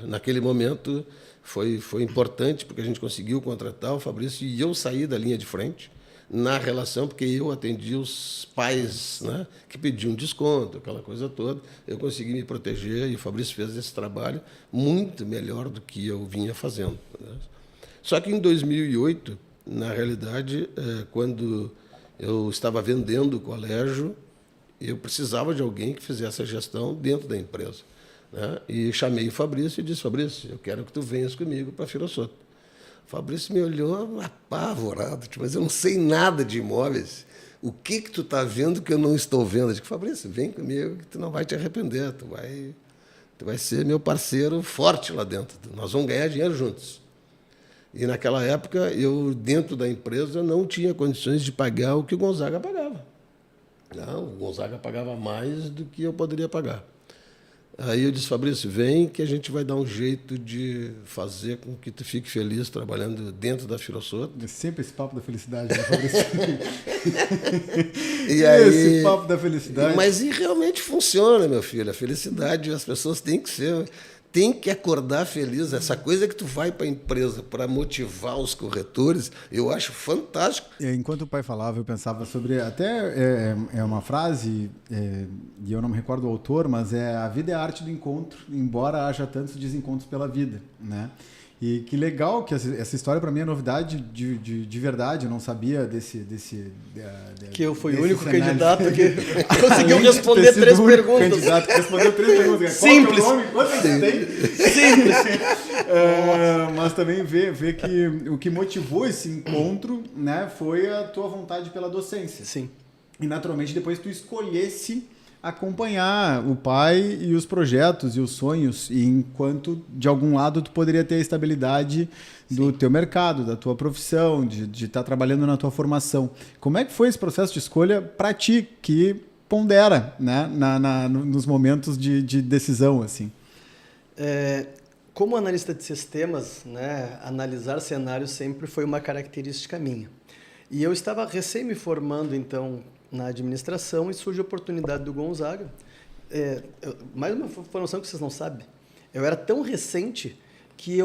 naquele momento, foi importante, porque a gente conseguiu contratar o Fabrício e eu saí da linha de frente na relação, porque eu atendi os pais, né, que pediam desconto, aquela coisa toda. Eu consegui me proteger e o Fabrício fez esse trabalho muito melhor do que eu vinha fazendo, né? Só que em 2008, na realidade, quando eu estava vendendo o colégio, eu precisava de alguém que fizesse a gestão dentro da empresa, né? E chamei o Fabrício e disse: Fabrício, eu quero que tu venhas comigo para a Firosoto. O Fabrício me olhou apavorado, mas eu não sei nada de imóveis. O que tu está vendo que eu não estou vendo? Eu disse: Fabrício, vem comigo que tu não vai te arrepender, tu vai ser meu parceiro forte lá dentro, nós vamos ganhar dinheiro juntos. E naquela época, eu, dentro da empresa, não tinha condições de pagar o que o Gonzaga pagava. Não, o Gonzaga pagava mais do que eu poderia pagar. Aí eu disse: Fabrício, vem que a gente vai dar um jeito de fazer com que tu fique feliz trabalhando dentro da Firosoto. É sempre esse papo da felicidade, né, Fabrício? E aí, esse papo da felicidade. Mas realmente funciona, meu filho. A felicidade, as pessoas têm tem que acordar feliz. Essa coisa que tu vai para a empresa para motivar os corretores, eu acho fantástico. Enquanto o pai falava, eu pensava sobre... Até é uma frase, e eu não me recordo o autor, mas a vida é a arte do encontro, embora haja tantos desencontros pela vida, né? E que legal que essa história para mim é novidade de verdade. Eu não sabia desse que eu fui o desse único cenário. candidato que conseguiu responder 3 perguntas. Candidato que respondeu 3 perguntas. Simples. Qual que é o nome? Quanto você tem? Simples. Mas também ver que o que motivou esse encontro, né, foi a tua vontade pela docência. Sim. E naturalmente depois tu escolhesse acompanhar o pai e os projetos e os sonhos, e enquanto de algum lado tu poderia ter a estabilidade do teu mercado, da tua profissão, de estar trabalhando na tua formação. Como é que foi esse processo de escolha para ti, que pondera, né, nos momentos de decisão, assim? Como analista de sistemas, né, analisar cenários sempre foi uma característica minha. E eu estava recém me formando, então, na administração, e surge a oportunidade do Gonzaga. Mais uma informação que vocês não sabem. Eu era tão recente que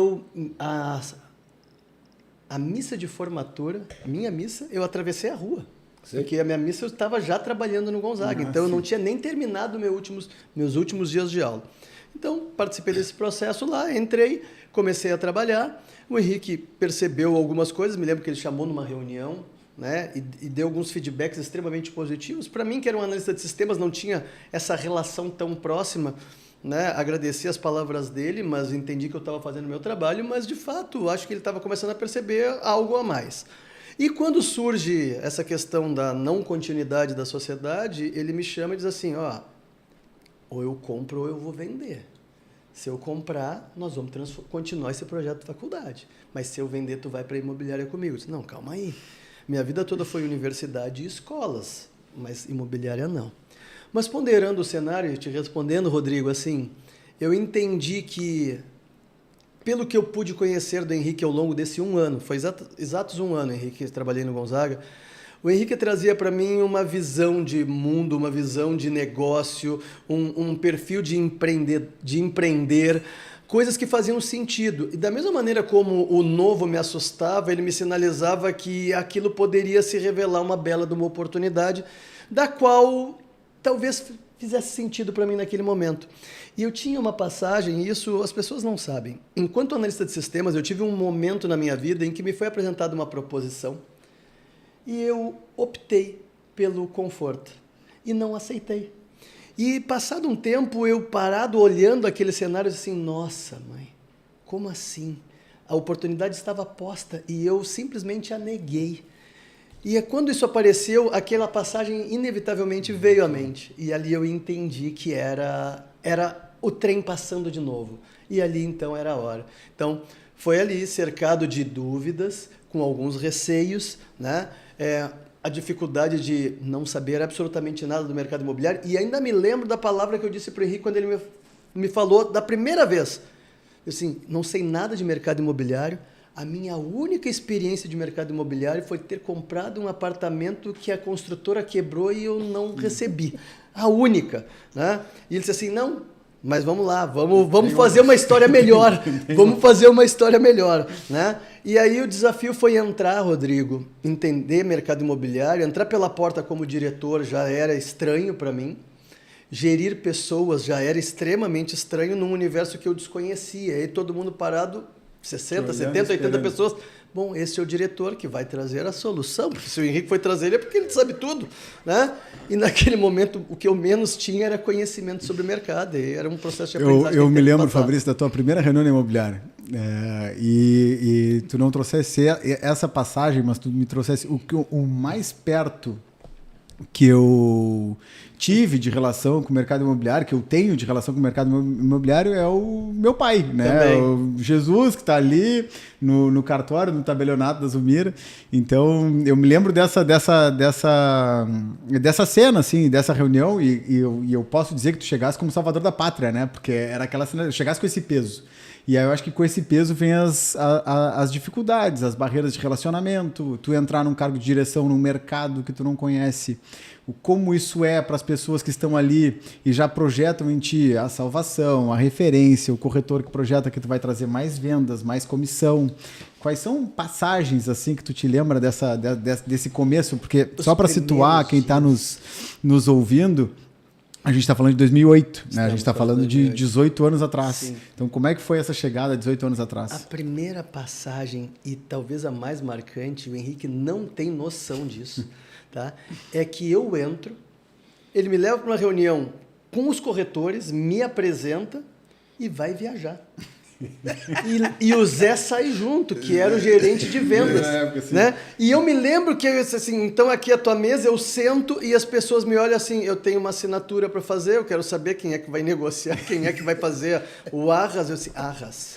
a missa de formatura, minha missa, eu atravessei a rua. Sim. Porque a minha missa eu estava já trabalhando no Gonzaga. Então, eu não tinha nem terminado meus últimos dias de aula. Então, participei desse processo lá, entrei, comecei a trabalhar. O Henrique percebeu algumas coisas, me lembro que ele chamou numa reunião, né, e deu alguns feedbacks extremamente positivos. Para mim, que era um analista de sistemas, não tinha essa relação tão próxima, né? Agradeci as palavras dele, mas entendi que eu estava fazendo o meu trabalho, mas, de fato, acho que ele estava começando a perceber algo a mais. E quando surge essa questão da não continuidade da sociedade, ele me chama e diz assim, ou eu compro ou eu vou vender. Se eu comprar, nós vamos continuar esse projeto de faculdade. Mas se eu vender, tu vai para a imobiliária comigo. Eu disse, não, calma aí. Minha vida toda foi universidade e escolas, mas imobiliária não. Mas ponderando o cenário, te respondendo, Rodrigo, assim, eu entendi que, pelo que eu pude conhecer do Henrique ao longo desse 1 ano, foi exatos 1 ano, Henrique, que trabalhei no Gonzaga, o Henrique trazia para mim uma visão de mundo, uma visão de negócio, um perfil de empreender, coisas que faziam sentido. E da mesma maneira como o novo me assustava, ele me sinalizava que aquilo poderia se revelar uma bela de uma oportunidade, da qual talvez fizesse sentido para mim naquele momento. E eu tinha uma passagem, e isso as pessoas não sabem. Enquanto analista de sistemas, eu tive um momento na minha vida em que me foi apresentada uma proposição e eu optei pelo conforto e não aceitei. E, passado um tempo, eu parado, olhando aquele cenário, assim, nossa, mãe, como assim? A oportunidade estava posta e eu simplesmente a neguei. E quando isso apareceu, aquela passagem inevitavelmente veio à mente. E ali eu entendi que era o trem passando de novo. E ali, então, era a hora. Então, foi ali, cercado de dúvidas, com alguns receios, né? A dificuldade de não saber absolutamente nada do mercado imobiliário. E ainda me lembro da palavra que eu disse para o Henrique quando ele me falou da primeira vez. Assim, não sei nada de mercado imobiliário. A minha única experiência de mercado imobiliário foi ter comprado um apartamento que a construtora quebrou e eu não recebi. A única. Né? E ele disse assim, não, mas vamos lá, vamos fazer uma história melhor. Vamos fazer uma história melhor. Né? E aí o desafio foi entrar, Rodrigo, entender mercado imobiliário, entrar pela porta como diretor já era estranho para mim, gerir pessoas já era extremamente estranho num universo que eu desconhecia, e todo mundo parado, 60, 70, 80 pessoas. Bom, esse é o diretor que vai trazer a solução, porque se o Henrique foi trazer ele é porque ele sabe tudo. Né? E naquele momento o que eu menos tinha era conhecimento sobre o mercado, e era um processo de aprendizagem. Eu me lembro, Fabrício, da tua primeira reunião imobiliária. E tu não trouxesse essa passagem, mas tu me trouxesse o mais perto que eu tive de relação com o mercado imobiliário, que eu tenho de relação com o mercado imobiliário, é o meu pai, né? O Jesus, que está ali no cartório, no tabelionato da Zumira. Então, eu me lembro dessa cena, assim, dessa reunião, e eu posso dizer que tu chegasse como salvador da pátria, né? Porque era aquela cena, chegasse com esse peso. E aí eu acho que com esse peso vem as dificuldades, as barreiras de relacionamento, tu entrar num cargo de direção num mercado que tu não conhece, como isso é para as pessoas que estão ali e já projetam em ti a salvação, a referência, o corretor que projeta que tu vai trazer mais vendas, mais comissão. Quais são passagens assim que tu te lembra desse começo? Porque só para situar quem está nos ouvindo, a gente está falando de 2008, né? A gente está falando de 18 anos atrás. Sim. Então, como é que foi essa chegada 18 anos atrás? A primeira passagem, e talvez a mais marcante, o Henrique não tem noção disso, tá? É que eu entro, ele me leva para uma reunião com os corretores, me apresenta e vai viajar. E o Zé sai junto, que era o gerente de vendas. Né? E eu me lembro que, assim, então aqui a tua mesa, eu sento e as pessoas me olham assim, eu tenho uma assinatura para fazer, eu quero saber quem é que vai negociar, quem é que vai fazer o Arras. Eu disse, Arras.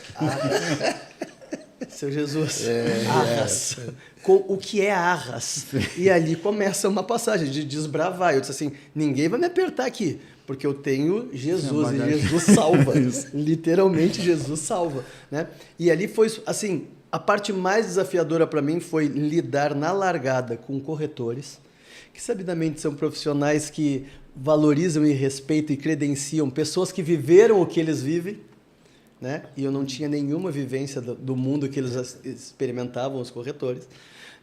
Seu Jesus, Arras. O que é Arras? E ali começa uma passagem de desbravar. Eu disse assim, ninguém vai me apertar aqui. Porque eu tenho Jesus, e Jesus salva. Literalmente, Jesus salva. Né? E ali foi, assim, a parte mais desafiadora para mim foi lidar na largada com corretores, que sabidamente são profissionais que valorizam e respeitam e credenciam pessoas que viveram o que eles vivem, né? E eu não tinha nenhuma vivência do mundo que eles experimentavam, os corretores.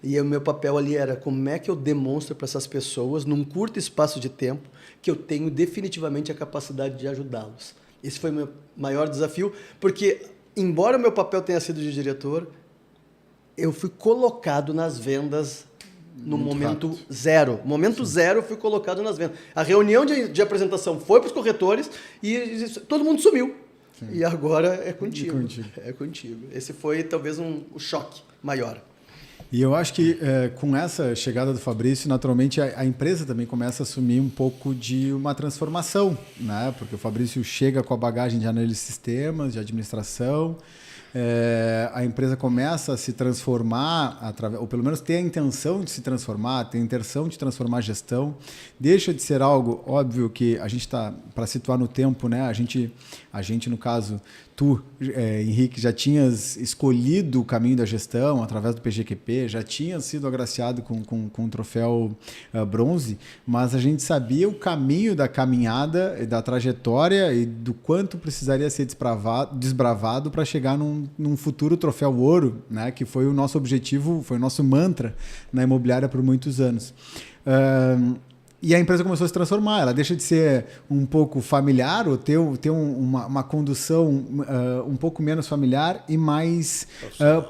E o meu papel ali era como é que eu demonstro para essas pessoas, num curto espaço de tempo, que eu tenho definitivamente a capacidade de ajudá-los. Esse foi o meu maior desafio, porque, embora o meu papel tenha sido de diretor, eu fui colocado nas vendas no momento zero. Momento zero, eu fui colocado nas vendas. A reunião de apresentação foi para os corretores e todo mundo sumiu. Sim. E agora é contigo. É contigo. Esse foi, talvez, o choque maior. E eu acho que com essa chegada do Fabrício, naturalmente a empresa também começa a assumir um pouco de uma transformação, né? Porque o Fabrício chega com a bagagem de análise de sistemas, de administração, a empresa começa a se transformar, ou pelo menos tem a intenção de se transformar, tem a intenção de transformar a gestão, deixa de ser algo óbvio que a gente está, para situar no tempo, né? A gente, no caso, tu, Henrique, já tinhas escolhido o caminho da gestão através do PGQP, já tinha sido agraciado com o troféu bronze, mas a gente sabia o caminho da caminhada, da trajetória e do quanto precisaria ser desbravado para chegar num futuro troféu ouro, né, que foi o nosso objetivo, foi o nosso mantra na imobiliária por muitos anos. E a empresa começou a se transformar, ela deixa de ser um pouco familiar, ou ter uma condução um pouco menos familiar e mais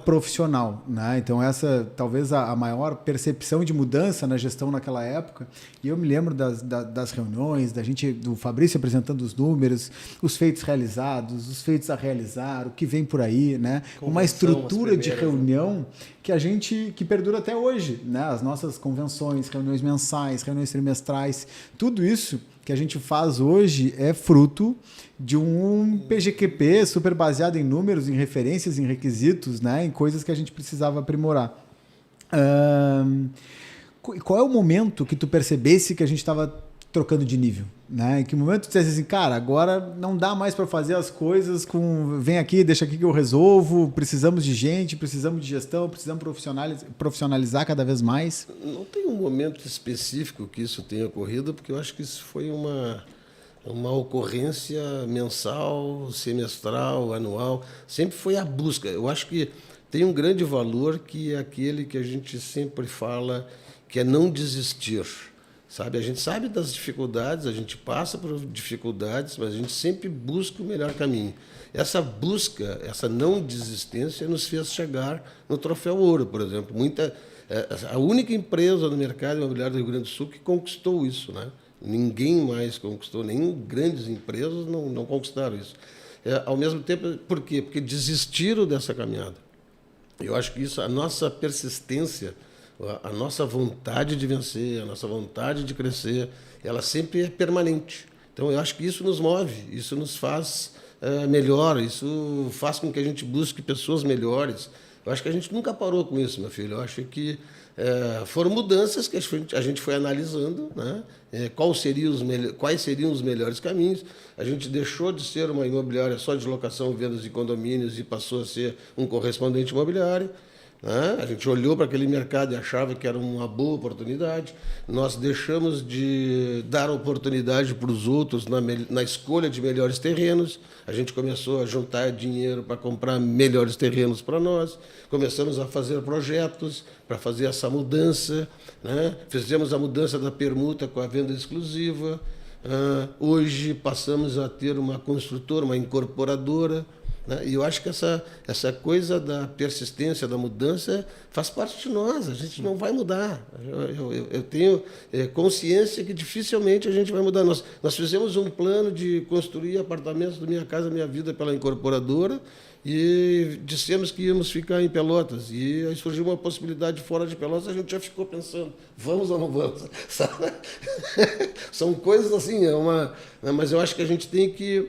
profissional. Né? Então essa talvez a maior percepção de mudança na gestão naquela época. E eu me lembro das reuniões, do Fabrício apresentando os números, os feitos realizados, os feitos a realizar, o que vem por aí. Né? Uma estrutura de reunião que perdura até hoje. Né? As nossas convenções, reuniões mensais, reuniões trimestrais, tudo isso que a gente faz hoje é fruto de um PGQP super baseado em números, em referências, em requisitos, né? Em coisas que a gente precisava aprimorar. Qual é o momento que tu percebesse que a gente estava trocando de nível? Né? Em que momento tu dissesse assim, cara, agora não dá mais para fazer as coisas vem aqui, deixa aqui que eu resolvo, precisamos de gente, precisamos de gestão, precisamos profissionalizar cada vez mais? Não tem um momento específico que isso tenha ocorrido, porque eu acho que isso foi uma ocorrência mensal, semestral, anual, sempre foi a busca. Eu acho que tem um grande valor que é aquele que a gente sempre fala, que é não desistir. Sabe? A gente sabe das dificuldades, a gente passa por dificuldades, mas a gente sempre busca o melhor caminho. Essa busca, essa não desistência nos fez chegar no Troféu Ouro, por exemplo. A única empresa no mercado imobiliário do Rio Grande do Sul que conquistou isso. Né? Ninguém mais conquistou, nem grandes empresas não conquistaram isso. Ao mesmo tempo, por quê? Porque desistiram dessa caminhada. Eu acho que isso, a nossa persistência, a nossa vontade de vencer, a nossa vontade de crescer, ela sempre é permanente. Então, eu acho que isso nos move, isso nos faz melhor, isso faz com que a gente busque pessoas melhores. Eu acho que a gente nunca parou com isso, meu filho. Eu acho que foram mudanças que a gente foi analisando, né? Quais seriam os melhores caminhos. A gente deixou de ser uma imobiliária só de locação, vendas e condomínios e passou a ser um correspondente imobiliário. né? A gente olhou para aquele mercado e achava que era uma boa oportunidade. Nós deixamos de dar oportunidade para os outros na escolha de melhores terrenos. A gente começou a juntar dinheiro para comprar melhores terrenos para nós. Começamos a fazer projetos para fazer essa mudança, né? Fizemos a mudança da permuta com a venda exclusiva. Hoje passamos a ter uma construtora, uma incorporadora, né? E eu acho que essa coisa da persistência, da mudança, faz parte de nós. A gente não vai mudar. Eu tenho consciência que dificilmente a gente vai mudar. Nós fizemos um plano de construir apartamentos do Minha Casa Minha Vida pela incorporadora e dissemos que íamos ficar em Pelotas. E aí surgiu uma possibilidade fora de Pelotas, a gente já ficou pensando, vamos ou não vamos? São coisas assim, mas eu acho que a gente tem que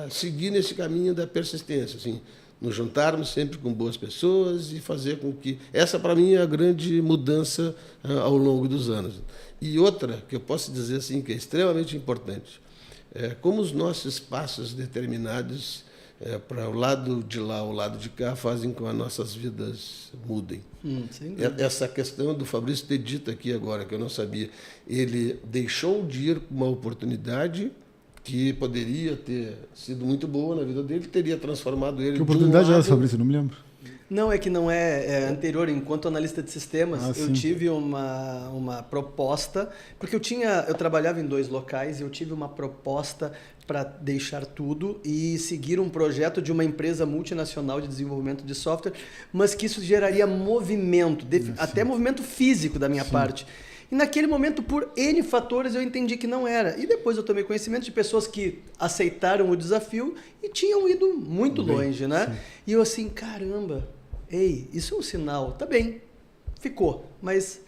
seguir nesse caminho da persistência, assim, nos juntarmos sempre com boas pessoas e fazer com que... Essa, para mim, é a grande mudança ao longo dos anos. E outra, que eu posso dizer assim, que é extremamente importante, como os nossos passos determinados para o lado de lá, o lado de cá, fazem com que as nossas vidas mudem. Essa questão do Fabrício ter dito aqui agora, que eu não sabia, ele deixou de ir com uma oportunidade que poderia ter sido muito boa na vida dele, teria transformado ele... Que oportunidade era essa, Fabrício? Eu não me lembro. Não, é que não é anterior. Enquanto analista de sistemas, eu sim. tive uma proposta, porque eu trabalhava em 2 locais e eu tive uma proposta para deixar tudo e seguir um projeto de uma empresa multinacional de desenvolvimento de software, mas que isso geraria movimento, até movimento físico da minha parte. E naquele momento, por N fatores, eu entendi que não era. E depois eu tomei conhecimento de pessoas que aceitaram o desafio e tinham ido muito longe, né? Sim. E eu assim, caramba, isso é um sinal. Tá bem, ficou. Mas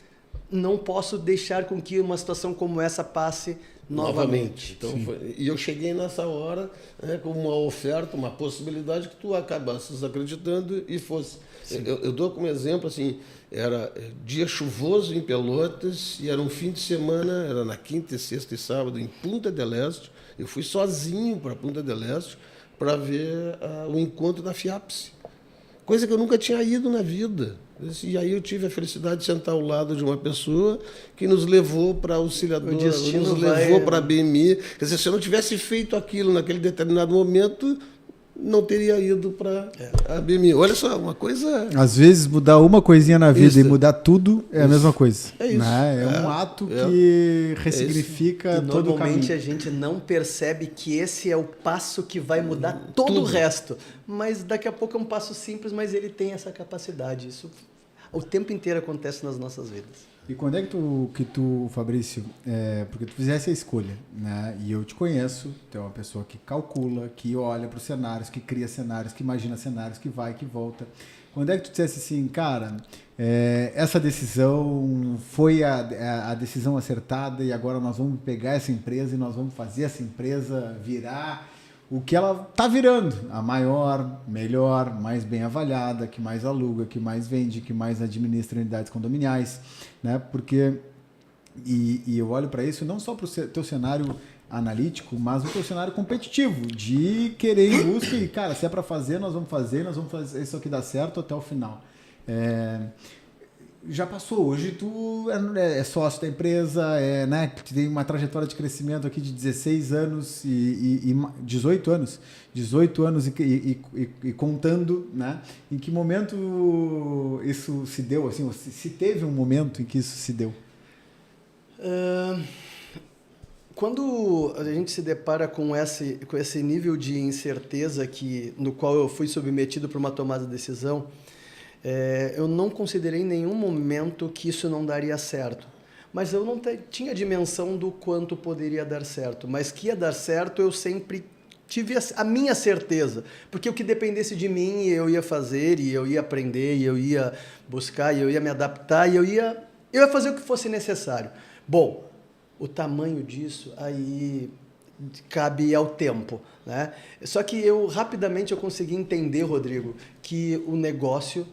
não posso deixar com que uma situação como essa passe novamente. Então, e eu cheguei nessa hora, né, com uma oferta, uma possibilidade que tu acabasses acreditando e fosse. Eu dou como exemplo, assim, era dia chuvoso em Pelotas e era um fim de semana, era na quinta, sexta e sábado, em Punta del Este. Eu fui sozinho para Punta del Este para ver o encontro da FIAPSE. Coisa que eu nunca tinha ido na vida. E aí eu tive a felicidade de sentar ao lado de uma pessoa que nos levou para a Auxiliadora, nos levou para a BMI. Quer dizer, se eu não tivesse feito aquilo naquele determinado momento, não teria ido para a BMI. Olha só, uma coisa... Às vezes mudar uma coisinha na vida e mudar tudo é a mesma coisa. É isso. Né? É um ato que ressignifica todo o caminho. Normalmente a gente não percebe que esse é o passo que vai mudar todo o resto. Mas daqui a pouco é um passo simples, mas ele tem essa capacidade. Isso o tempo inteiro acontece nas nossas vidas. E quando é que tu Fabrício, porque tu fizesse a escolha, né? E eu te conheço, tu é uma pessoa que calcula, que olha para os cenários, que cria cenários, que imagina cenários, que vai, que volta. Quando é que tu dissesse assim, cara, essa decisão foi a decisão acertada e agora nós vamos pegar essa empresa e nós vamos fazer essa empresa virar o que ela está virando, a maior, melhor, mais bem avaliada, que mais aluga, que mais vende, que mais administra unidades condominiais, né? Porque, e eu olho para isso não só para o teu cenário analítico, mas o teu cenário competitivo, de querer ir em busca e, cara, se é para fazer, nós vamos fazer isso aqui dar certo até o final. Já passou, hoje tu é sócio da empresa, né, tem uma trajetória de crescimento aqui de 16 anos e 18 anos e contando, né? Em que momento isso se deu, assim, se teve um momento em que isso se deu? Quando a gente se depara com esse nível de incerteza no qual eu fui submetido para uma tomada de decisão, eu não considerei em nenhum momento que isso não daria certo. Mas eu não tinha dimensão do quanto poderia dar certo. Mas que ia dar certo, eu sempre tive a minha certeza. Porque o que dependesse de mim, eu ia fazer, e eu ia aprender, e eu ia buscar, e eu ia me adaptar, e eu ia fazer o que fosse necessário. Bom, o tamanho disso aí cabe ao tempo, né? Só que rapidamente eu consegui entender, Rodrigo, que o negócio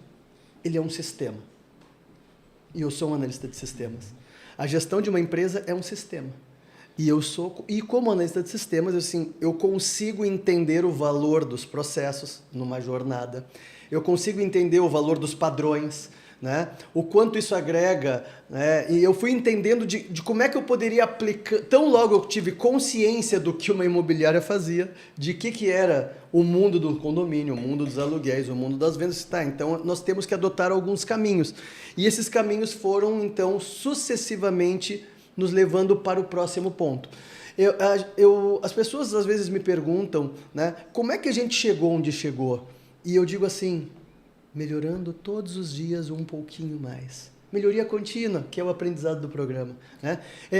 ele é um sistema. E eu sou um analista de sistemas. A gestão de uma empresa é um sistema. E como analista de sistemas, assim, eu consigo entender o valor dos processos numa jornada. Eu consigo entender o valor dos padrões, né? O quanto isso agrega, né? E eu fui entendendo de como é que eu poderia aplicar. Tão logo eu tive consciência do que uma imobiliária fazia, de que era o mundo do condomínio, o mundo dos aluguéis, o mundo das vendas. Tá, então nós temos que adotar alguns caminhos. E esses caminhos foram, então, sucessivamente nos levando para o próximo ponto. As pessoas às vezes me perguntam, né, como é que a gente chegou onde chegou? E eu digo assim, melhorando todos os dias um pouquinho mais. Melhoria contínua, que é o aprendizado do programa, né?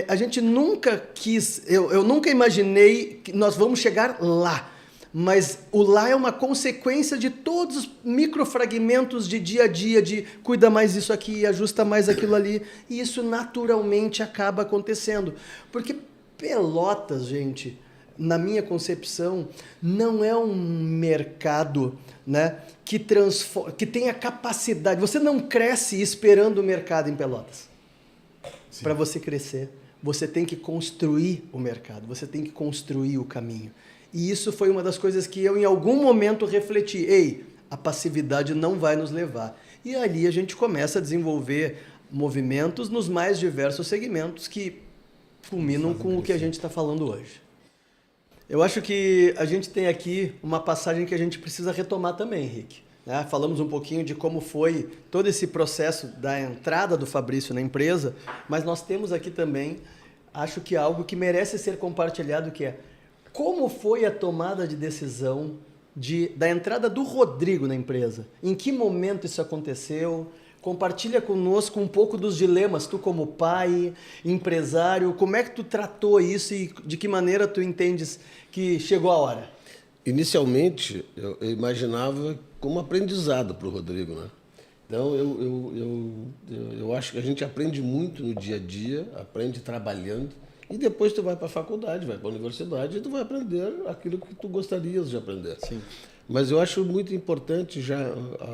A gente nunca quis, eu nunca imaginei que nós vamos chegar lá, mas o lá é uma consequência de todos os microfragmentos de dia a dia, de cuida mais disso aqui, ajusta mais aquilo ali, e isso naturalmente acaba acontecendo. Porque Pelotas, gente, na minha concepção, não é um mercado, né, que tenha capacidade. Você não cresce esperando o mercado em Pelotas. Para você crescer, você tem que construir o mercado, você tem que construir o caminho. E isso foi uma das coisas que eu, em algum momento, refleti. Ei, a passividade não vai nos levar. E ali a gente começa a desenvolver movimentos nos mais diversos segmentos que culminam com o que a gente está falando hoje. Eu acho que a gente tem aqui uma passagem que a gente precisa retomar também, Henrique. Né? Falamos um pouquinho de como foi todo esse processo da entrada do Fabrício na empresa, mas nós temos aqui também, acho que algo que merece ser compartilhado, que é como foi a tomada de decisão da entrada do Rodrigo na empresa. Em que momento isso aconteceu? Compartilha conosco um pouco dos dilemas, tu como pai, empresário, como é que tu tratou isso e de que maneira tu entendes que chegou a hora? Inicialmente, eu imaginava como aprendizado para o Rodrigo, né? Então, eu acho que a gente aprende muito no dia a dia, aprende trabalhando, e depois tu vai para a faculdade, vai para a universidade e tu vai aprender aquilo que tu gostarias de aprender. Sim. Mas eu acho muito importante, já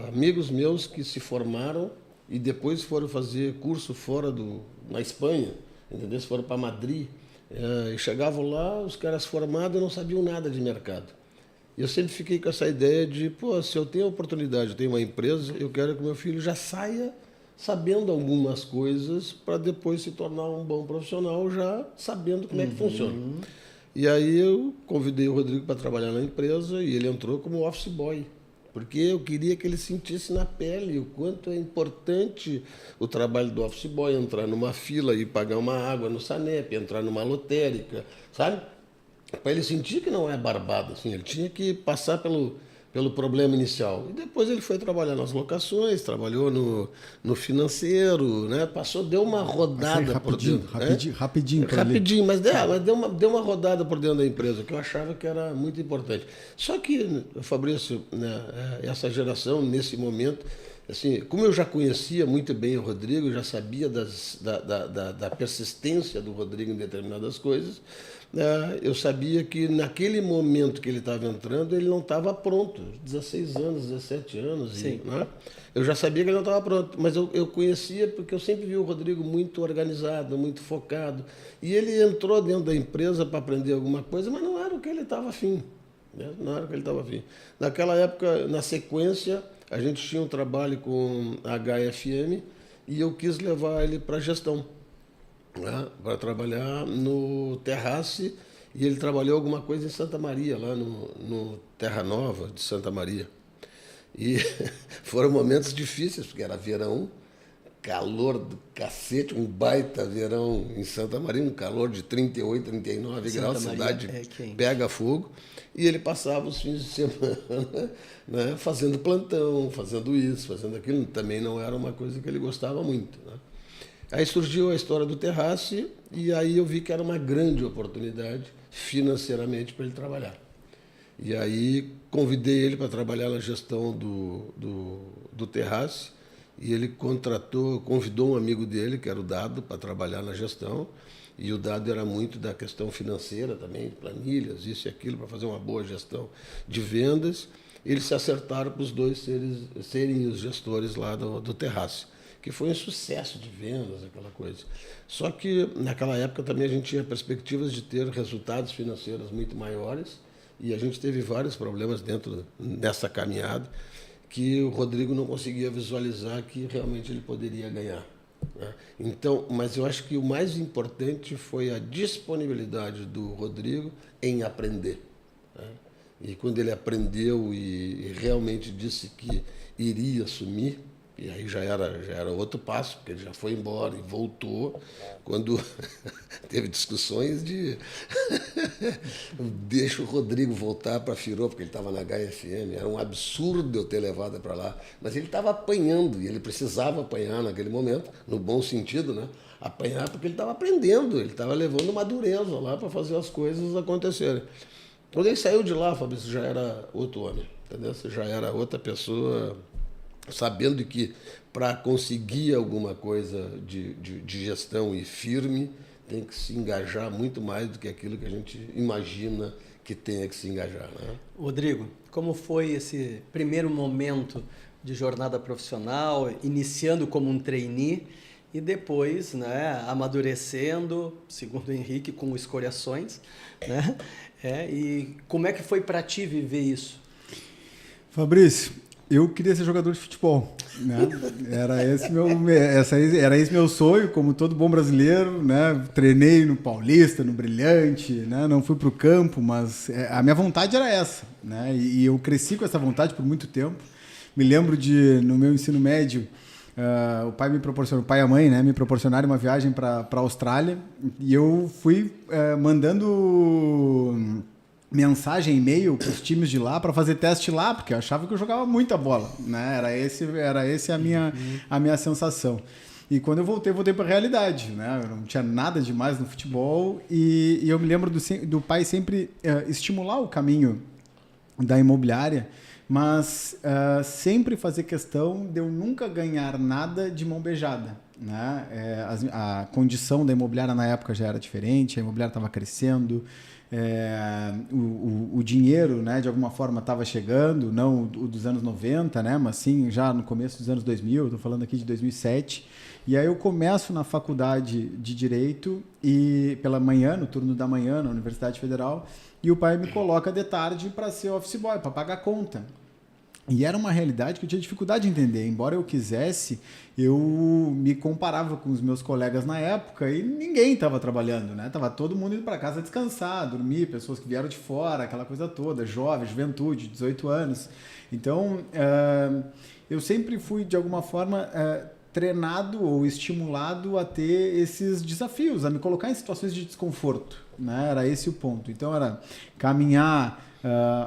amigos meus que se formaram e depois foram fazer curso fora na Espanha, entendeu? Foram para Madrid, e chegavam lá, os caras formados não sabiam nada de mercado. E eu sempre fiquei com essa ideia de, pô, se eu tenho a oportunidade, eu tenho uma empresa, eu quero que meu filho já saia sabendo algumas coisas para depois se tornar um bom profissional já sabendo como é que funciona. E aí eu convidei o Rodrigo para trabalhar na empresa e ele entrou como office boy, porque eu queria que ele sentisse na pele o quanto é importante o trabalho do office boy, entrar numa fila e pagar uma água no Sanep, entrar numa lotérica, sabe? Para ele sentir que não é barbado, assim, ele tinha que passar pelo problema inicial. E depois ele foi trabalhar nas locações, trabalhou no financeiro, né? Deu uma rodada rapidinho, por dentro. Rapidinho, mas deu uma rodada por dentro da empresa, que eu achava que era muito importante. Só que, Fabrício, né, essa geração, nesse momento, assim, como eu já conhecia muito bem o Rodrigo, já sabia da persistência do Rodrigo em determinadas coisas, eu sabia que naquele momento que ele estava entrando, ele não estava pronto. 16 anos, 17 anos. Sim. Né? Eu já sabia que ele não estava pronto, mas eu conhecia porque eu sempre vi o Rodrigo muito organizado, muito focado. E ele entrou dentro da empresa para aprender alguma coisa, mas não era o que ele estava afim. Né? Não era o que ele estava afim. Naquela época, na sequência, a gente tinha um trabalho com a HFM e eu quis levar ele para a gestão. Né, para trabalhar no Terrace, e ele trabalhou alguma coisa em Santa Maria, lá no Terra Nova de Santa Maria. E foram momentos difíceis, porque era verão, calor do cacete, um baita verão em Santa Maria, um calor de 38, 39 graus, a cidade pega fogo, e ele passava os fins de semana, né, fazendo plantão, fazendo isso, fazendo aquilo, também não era uma coisa que ele gostava muito, né? Aí surgiu a história do Terrace e aí eu vi que era uma grande oportunidade financeiramente para ele trabalhar. E aí convidei ele para trabalhar na gestão do Terrace e ele convidou um amigo dele, que era o Dado, para trabalhar na gestão. E o Dado era muito da questão financeira também, planilhas, isso e aquilo, para fazer uma boa gestão de vendas. Eles se acertaram para os dois serem os gestores lá do Terrace, que foi um sucesso de vendas, aquela coisa. Só que naquela época também a gente tinha perspectivas de ter resultados financeiros muito maiores e a gente teve vários problemas dentro dessa caminhada que o Rodrigo não conseguia visualizar que realmente ele poderia ganhar, né? Então, mas eu acho que o mais importante foi a disponibilidade do Rodrigo em aprender, né? E quando ele aprendeu e realmente disse que iria assumir, e aí já era outro passo, porque ele já foi embora e voltou, quando teve discussões de deixa o Rodrigo voltar para a Firô, porque ele estava na HFM, era um absurdo eu ter levado para lá, mas ele estava apanhando, e ele precisava apanhar naquele momento, no bom sentido, né? Apanhar porque ele estava aprendendo, ele estava levando uma dureza lá para fazer as coisas acontecerem. Quando ele saiu de lá, Fabrício, já era outro homem, entendeu? Você já era outra pessoa, sabendo que para conseguir alguma coisa de gestão e firme, tem que se engajar muito mais do que aquilo que a gente imagina que tenha que se engajar, né? Rodrigo, como foi esse primeiro momento de jornada profissional, iniciando como um trainee e depois, né, amadurecendo, segundo o Henrique, com escoriações, né? E como é que foi para ti viver isso? Fabrício, eu queria ser jogador de futebol, né? Era esse meu sonho, como todo bom brasileiro, né? Treinei no Paulista, no Brilhante, né? Não fui para o campo, mas a minha vontade era essa, né? E eu cresci com essa vontade por muito tempo. Me lembro no meu ensino médio, o pai e a mãe, né, me proporcionaram uma viagem para a Austrália e eu fui mandando mensagem, e-mail para os times de lá para fazer teste lá, porque eu achava que eu jogava muita bola, né? Era esse a minha sensação. E quando eu voltei para a realidade, né? Eu não tinha nada demais no futebol e eu me lembro do pai sempre estimular o caminho da imobiliária, mas sempre fazer questão de eu nunca ganhar nada de mão beijada, né? A condição da imobiliária na época já era diferente, a imobiliária estava crescendo, o dinheiro, né, de alguma forma estava chegando, não o dos anos 90, né, mas sim já no começo dos anos 2000, estou falando aqui de 2007, e aí eu começo na faculdade de Direito e pela manhã, no turno da manhã na Universidade Federal, e o pai me coloca de tarde para ser office boy, para pagar conta. E era uma realidade que eu tinha dificuldade de entender. Embora eu quisesse, eu me comparava com os meus colegas na época e ninguém estava trabalhando, né? Tava todo mundo indo para casa descansar, dormir, pessoas que vieram de fora, aquela coisa toda, jovem, juventude, 18 anos. Então, eu sempre fui, de alguma forma, treinado ou estimulado a ter esses desafios, a me colocar em situações de desconforto, né? Era esse o ponto. Então, era caminhar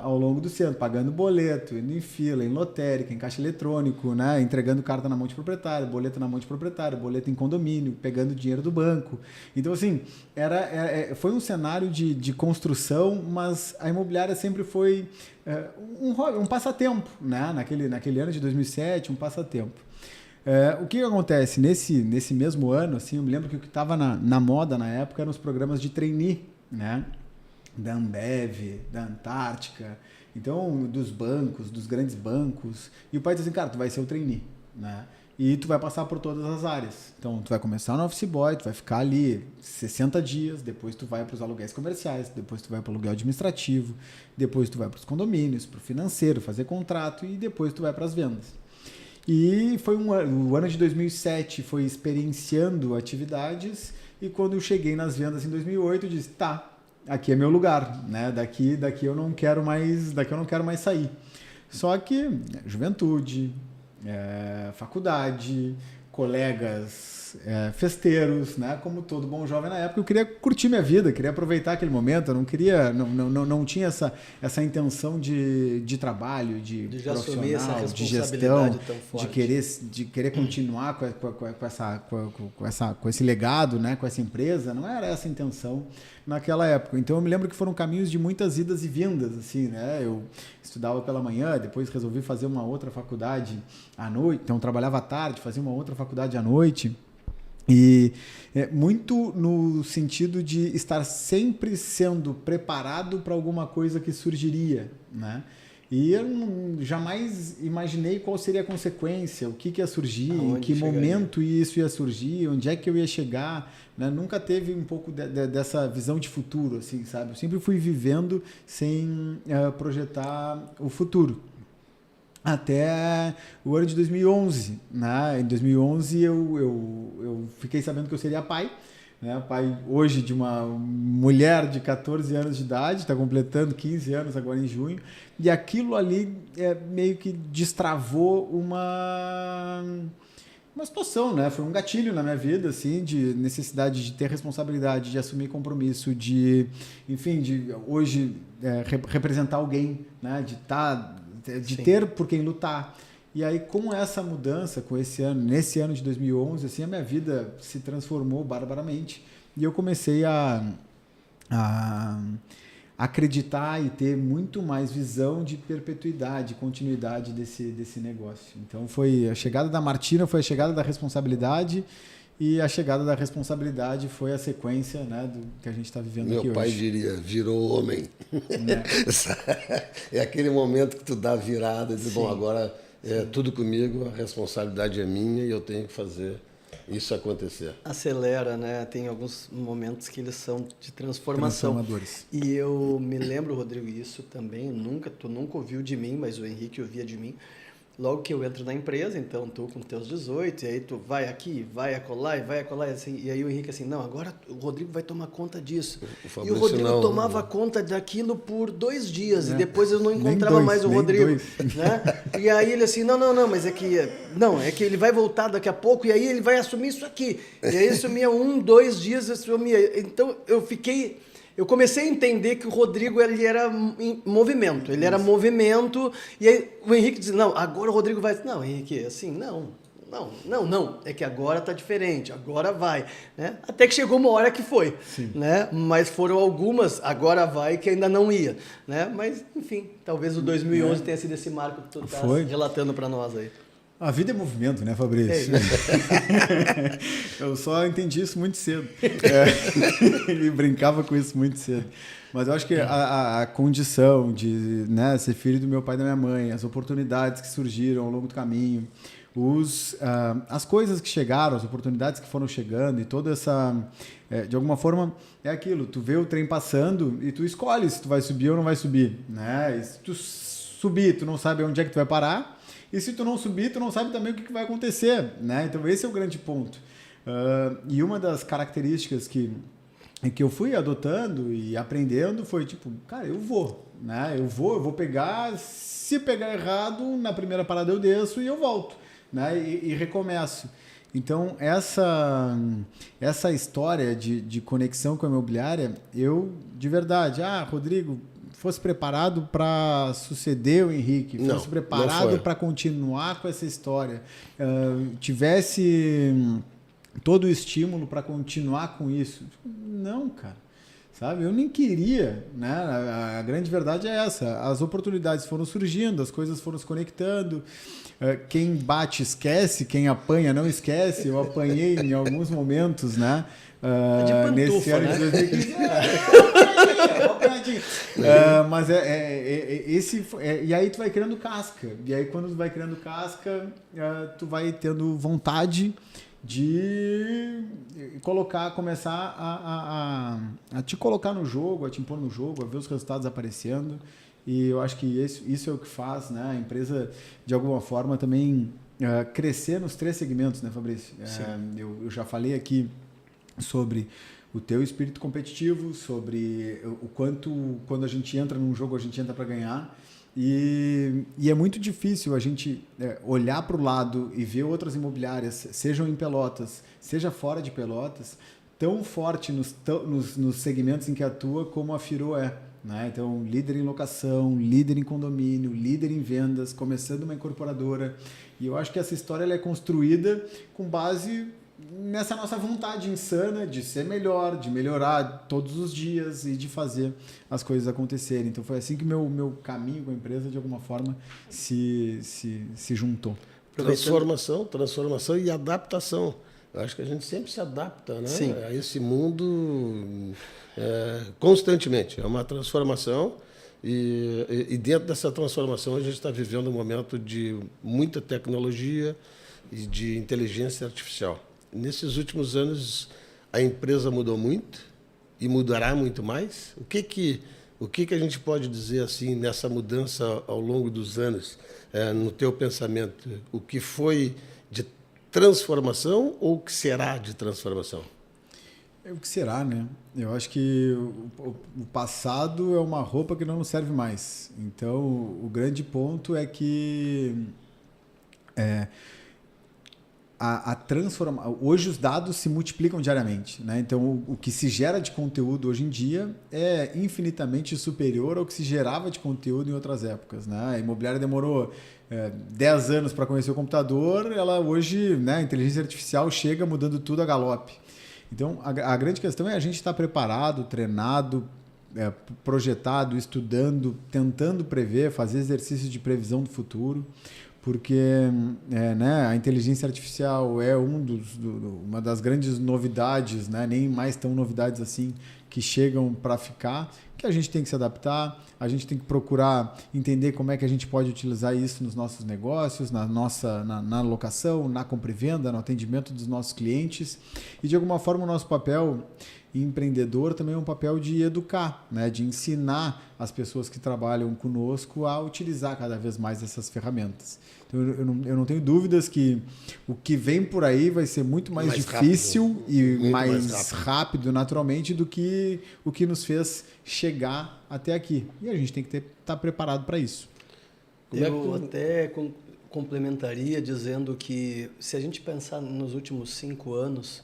ao longo do centro, pagando boleto, indo em fila, em lotérica, em caixa eletrônico, né? Entregando carta na mão de proprietário, boleto na mão de proprietário, boleto em condomínio, pegando dinheiro do banco. Então, assim, foi um cenário de construção, mas a imobiliária sempre foi um passatempo, né? Naquele ano de 2007, um passatempo. O que acontece? Nesse mesmo ano, assim, eu me lembro que o que estava na moda na época eram os programas de trainee, né? Da Ambev, da Antártica, então dos bancos, dos grandes bancos. E o pai diz assim, cara, tu vai ser o trainee, né? E tu vai passar por todas as áreas. Então, tu vai começar no office boy, tu vai ficar ali 60 dias, depois tu vai para os aluguéis comerciais, depois tu vai para o aluguel administrativo, depois tu vai para os condomínios, para o financeiro, fazer contrato e depois tu vai para as vendas. E foi o ano de 2007 foi experienciando atividades e quando eu cheguei nas vendas em 2008, eu disse, tá, aqui é meu lugar, né? Daqui eu não quero mais sair. Só que juventude, faculdade, colegas festeiros, né? Como todo bom jovem na época, eu queria curtir minha vida, queria aproveitar aquele momento, eu não tinha essa intenção de trabalho, de profissional, de gestão, de querer continuar com esse legado, né? Com essa empresa, não era essa a intenção naquela época. Então eu me lembro que foram caminhos de muitas idas e vindas, assim, né? Eu estudava pela manhã, depois resolvi fazer uma outra faculdade à noite, então trabalhava à tarde, fazia uma outra faculdade à noite. E muito no sentido de estar sempre sendo preparado para alguma coisa que surgiria, né? E eu jamais imaginei qual seria a consequência, o que ia surgir, em que momento isso ia surgir, onde é que eu ia chegar, né? Nunca teve um pouco dessa visão de futuro, assim, sabe? Eu sempre fui vivendo sem projetar o futuro. Até o ano de 2011, né? Em 2011 eu fiquei sabendo que eu seria pai, né? Pai hoje de uma mulher de 14 anos de idade, está completando 15 anos agora em junho, e aquilo ali meio que destravou uma situação, né? Foi um gatilho na minha vida, assim, de necessidade de ter responsabilidade, de assumir compromisso, de, enfim, de hoje representar alguém, né? De ter por quem lutar. E aí, com essa mudança, com nesse ano de 2011, assim, a minha vida se transformou barbaramente. E eu comecei a acreditar e ter muito mais visão de perpetuidade, continuidade desse negócio. Então, foi a chegada da Martina, foi a chegada da responsabilidade, e a chegada da responsabilidade foi a sequência, né, do que a gente está vivendo aqui hoje. Meu pai diria, virou homem. É aquele momento que tu dá a virada e diz, bom, agora é tudo comigo, a responsabilidade é minha e eu tenho que fazer isso acontecer. Acelera, né? Tem alguns momentos que eles são de transformação. Transformadores. E eu me lembro, Rodrigo, isso também, tu nunca ouviu de mim, mas o Henrique ouvia de mim. Logo que eu entro na empresa, então tu com teus 18, e aí tu vai aqui, vai acolá, assim, e aí o Henrique assim, não, agora o Rodrigo vai tomar conta disso. E o Rodrigo tomava conta daquilo por 2 dias, e depois eu não encontrava mais o Rodrigo. Né? E aí ele assim, não, mas é que ele vai voltar daqui a pouco, e aí ele vai assumir isso aqui. E aí sumia 1, 2 dias, eu sumia. Então eu comecei a entender que o Rodrigo ele era em movimento, ele era movimento, e aí o Henrique dizia, não, agora o Rodrigo vai... Não, Henrique, assim, não, é que agora tá diferente, agora vai, né? Até que chegou uma hora que foi, né? Mas foram algumas, agora vai, que ainda não ia, né? Mas, enfim, talvez o 2011 tenha sido esse marco que tu tá relatando para nós aí. A vida é movimento, né, Fabrício? Eu só entendi isso muito cedo. E brincava com isso muito cedo. Mas eu acho que a condição de, né, ser filho do meu pai e da minha mãe, as oportunidades que surgiram ao longo do caminho, as coisas que chegaram, as oportunidades que foram chegando e toda essa... de alguma forma, é aquilo. Tu vê o trem passando e tu escolhe se tu vai subir ou não vai subir. Né? E se tu subir, tu não sabe onde é que tu vai parar. E se tu não subir, tu não sabe também o que vai acontecer, né? Então esse é o grande ponto. E uma das características que eu fui adotando e aprendendo foi tipo, cara, eu vou, né? Eu vou pegar, se pegar errado, na primeira parada eu desço e eu volto, né? E recomeço. Então essa história de conexão com a imobiliária, eu de verdade, Rodrigo, fosse preparado para suceder o Henrique, fosse preparado para continuar com essa história, tivesse todo o estímulo para continuar com isso. Não, cara. Sabe? Eu nem queria, né? A grande verdade é essa. As oportunidades foram surgindo, as coisas foram se conectando. Quem bate esquece, quem apanha não esquece. Eu apanhei em alguns momentos, né? De pantufa, nesse ano, né? de 2015. Mas e aí tu vai criando casca. E aí quando tu vai criando casca, tu vai tendo vontade de começar a te colocar no jogo, a te impor no jogo, a ver os resultados aparecendo. E eu acho que isso é o que faz, né, a empresa, de alguma forma, também crescer nos 3 segmentos, né, Fabrício? Eu já falei aqui sobre o teu espírito competitivo, sobre o quanto, quando a gente entra num jogo, a gente entra para ganhar. E é muito difícil a gente olhar para o lado e ver outras imobiliárias, sejam em Pelotas, seja fora de Pelotas, tão forte nos segmentos em que atua como a Firo é. Né? Então, líder em locação, líder em condomínio, líder em vendas, começando uma incorporadora. E eu acho que essa história ela é construída com base nessa nossa vontade insana de ser melhor, de melhorar todos os dias e de fazer as coisas acontecerem. Então foi assim que meu caminho com a empresa, de alguma forma, se juntou. Transformação e adaptação. Eu acho que a gente sempre se adapta, né? Sim. A esse mundo constantemente. É uma transformação E dentro dessa transformação, a gente está vivendo um momento de muita tecnologia e de inteligência artificial. Nesses últimos anos, a empresa mudou muito e mudará muito mais. O que a gente pode dizer assim nessa mudança ao longo dos anos, no teu pensamento? O que foi de transformação ou o que será de transformação? É o que será, né? Eu acho que o passado é uma roupa que não nos serve mais. Então, o grande ponto é que hoje os dados se multiplicam diariamente, né? Então, o que se gera de conteúdo hoje em dia é infinitamente superior ao que se gerava de conteúdo em outras épocas, né? A imobiliária demorou 10 anos para conhecer o computador, ela hoje, né, a inteligência artificial chega mudando tudo a galope. Então, a grande questão é a gente estar preparado, treinado, projetado, estudando, tentando prever, fazer exercícios de previsão do futuro, porque né, a inteligência artificial é uma das grandes novidades, né, nem mais tão novidades assim, que chegam para ficar, que a gente tem que se adaptar, a gente tem que procurar entender como é que a gente pode utilizar isso nos nossos negócios, na locação, na compra e venda, no atendimento dos nossos clientes. E, de alguma forma, o nosso papel empreendedor também é um papel de educar, né? De ensinar as pessoas que trabalham conosco a utilizar cada vez mais essas ferramentas. Então, eu não tenho dúvidas que o que vem por aí vai ser muito mais difícil rápido, e mais rápido, naturalmente, do que o que nos fez chegar até aqui. E a gente tem que estar preparado para isso. Eu até complementaria dizendo que, se a gente pensar nos últimos 5 anos,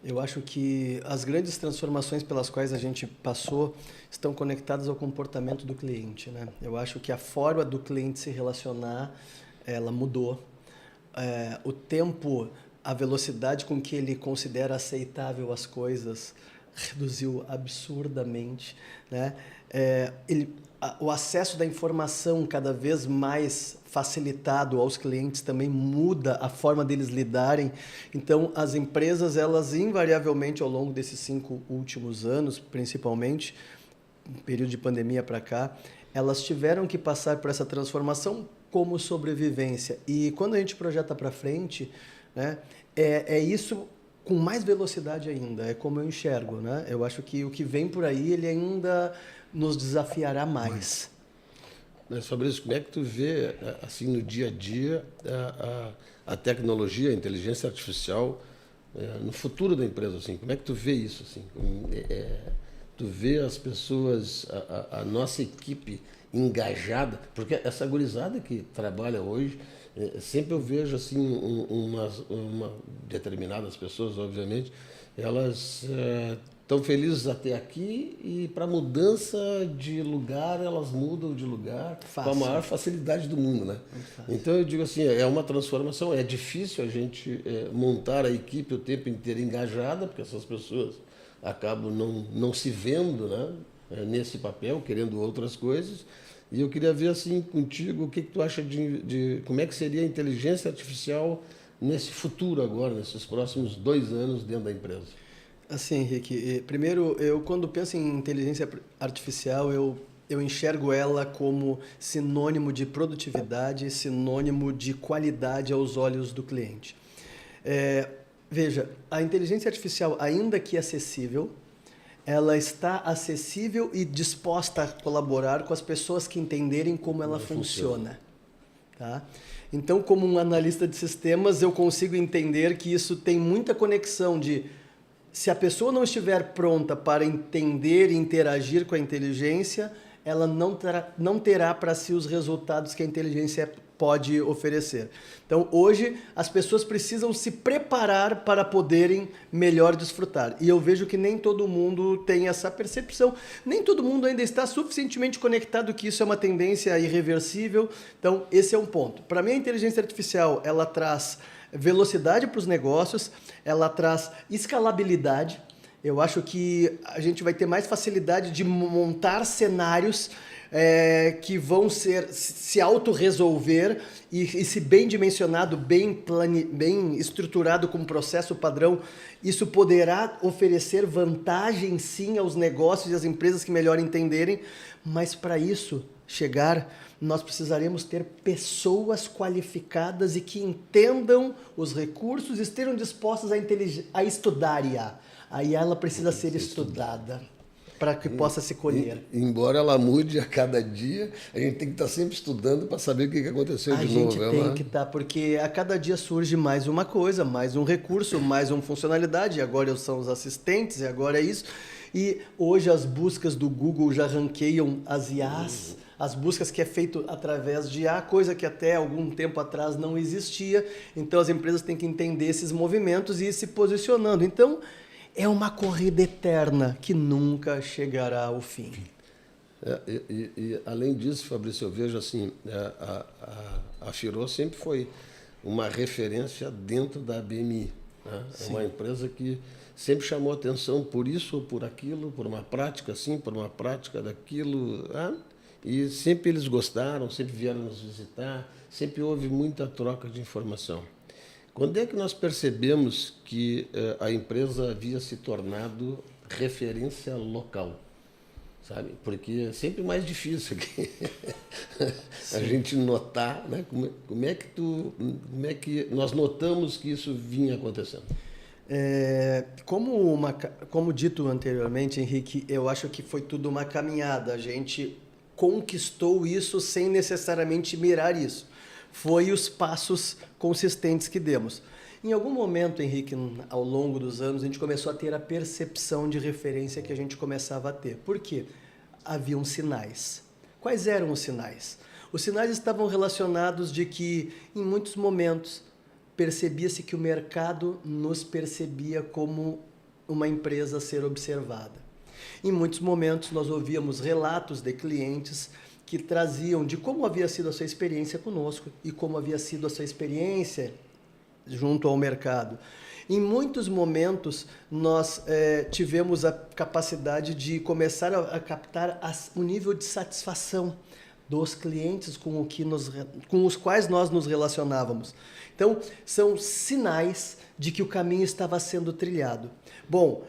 eu acho que as grandes transformações pelas quais a gente passou estão conectadas ao comportamento do cliente, né? Eu acho que a forma do cliente se relacionar, ela mudou. O tempo, a velocidade com que ele considera aceitável as coisas reduziu absurdamente, né? O acesso da informação cada vez mais facilitado aos clientes também muda a forma deles lidarem. Então, as empresas, elas invariavelmente, ao longo desses 5 últimos anos, principalmente, período de pandemia para cá, elas tiveram que passar por essa transformação como sobrevivência. E quando a gente projeta para frente, né, é isso com mais velocidade ainda, é como eu enxergo, né? Eu acho que o que vem por aí, ele ainda nos desafiará mais. Sobre isso, como é que tu vê, assim, no dia a dia, a tecnologia, a inteligência artificial no futuro da empresa, assim? Como é que tu vê isso, assim? Tu vê as pessoas, a nossa equipe engajada, porque essa gurizada que trabalha hoje, sempre eu vejo, assim, determinadas pessoas, obviamente, elas estão felizes até aqui e para mudança de lugar, elas mudam de lugar com a maior facilidade do mundo, né? Então eu digo assim, é uma transformação, é difícil a gente montar a equipe o tempo inteiro engajada, porque essas pessoas acabam não se vendo, né, nesse papel, querendo outras coisas. E eu queria ver assim contigo, o que tu acha de como é que seria a inteligência artificial nesse futuro agora, nesses próximos 2 anos dentro da empresa? Assim, Henrique, primeiro, eu quando penso em inteligência artificial, eu enxergo ela como sinônimo de produtividade, sinônimo de qualidade aos olhos do cliente. Veja, a inteligência artificial, ainda que acessível, ela está acessível e disposta a colaborar com as pessoas que entenderem como ela funciona. Tá? Então, como um analista de sistemas, eu consigo entender que isso tem muita conexão de, se a pessoa não estiver pronta para entender e interagir com a inteligência, ela não terá para si os resultados que a inteligência pode oferecer. Então, hoje, as pessoas precisam se preparar para poderem melhor desfrutar. E eu vejo que nem todo mundo tem essa percepção. Nem todo mundo ainda está suficientemente conectado que isso é uma tendência irreversível. Então, esse é um ponto. Para mim, a inteligência artificial, ela traz velocidade para os negócios, ela traz escalabilidade. Eu acho que a gente vai ter mais facilidade de montar cenários que vão se autorresolver e se bem dimensionado, bem estruturado com processo padrão, isso poderá oferecer vantagem sim aos negócios e às empresas que melhor entenderem, mas para isso chegar, nós precisaremos ter pessoas qualificadas e que entendam os recursos e estejam dispostas a estudar IA. A IA ela precisa ser estudada para que possa se colher. Embora ela mude a cada dia, a gente tem que estar sempre estudando para saber o que aconteceu de novo. A gente tem que estar, porque a cada dia surge mais uma coisa, mais um recurso, mais uma funcionalidade, e agora são os assistentes, e agora é isso. E hoje as buscas do Google já ranqueiam as IAs, as buscas que é feito através de IA, coisa que até algum tempo atrás não existia. Então as empresas têm que entender esses movimentos e ir se posicionando. Então é uma corrida eterna que nunca chegará ao fim. E além disso, Fabrício, eu vejo assim, a Firô sempre foi uma referência dentro da BMI. Né? É uma empresa que sempre chamou atenção por isso ou por aquilo, por uma prática assim, por uma prática daquilo. Né? E sempre eles gostaram, sempre vieram nos visitar, sempre houve muita troca de informação. Quando é que nós percebemos que a empresa havia se tornado referência local? Sabe? Porque é sempre mais difícil aqui a gente notar, né? Como é que nós notamos que isso vinha acontecendo? Como dito anteriormente, Henrique, eu acho que foi tudo uma caminhada. A gente conquistou isso sem necessariamente mirar isso. Foi os passos consistentes que demos. Em algum momento, Henrique, ao longo dos anos, a gente começou a ter a percepção de referência que a gente começava a ter. Por quê? Haviam sinais. Quais eram os sinais? Os sinais estavam relacionados de que, em muitos momentos, percebia-se que o mercado nos percebia como uma empresa a ser observada. Em muitos momentos, nós ouvíamos relatos de clientes que traziam de como havia sido a sua experiência conosco e como havia sido a sua experiência junto ao mercado. Em muitos momentos, nós tivemos a capacidade de começar a captar o nível de satisfação dos clientes com os quais nós nos relacionávamos. Então, são sinais de que o caminho estava sendo trilhado. Bom,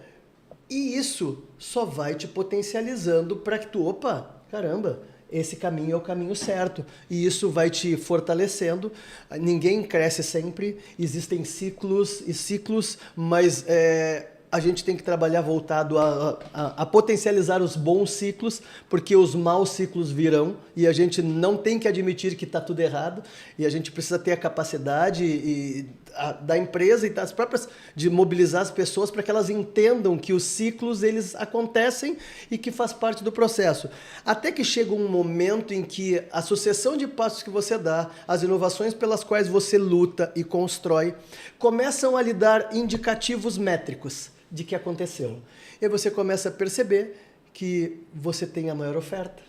e isso só vai te potencializando para que tu, caramba, esse caminho é o caminho certo. E isso vai te fortalecendo. Ninguém cresce sempre, existem ciclos e ciclos, mas a gente tem que trabalhar voltado a potencializar os bons ciclos, porque os maus ciclos virão e a gente não tem que admitir que está tudo errado e a gente precisa ter a capacidade da empresa e das próprias de mobilizar as pessoas para que elas entendam que os ciclos eles acontecem e que faz parte do processo. Até que chega um momento em que a sucessão de passos que você dá, as inovações pelas quais você luta e constrói, começam a lhe dar indicativos métricos de que aconteceu. E aí você começa a perceber que você tem a maior oferta.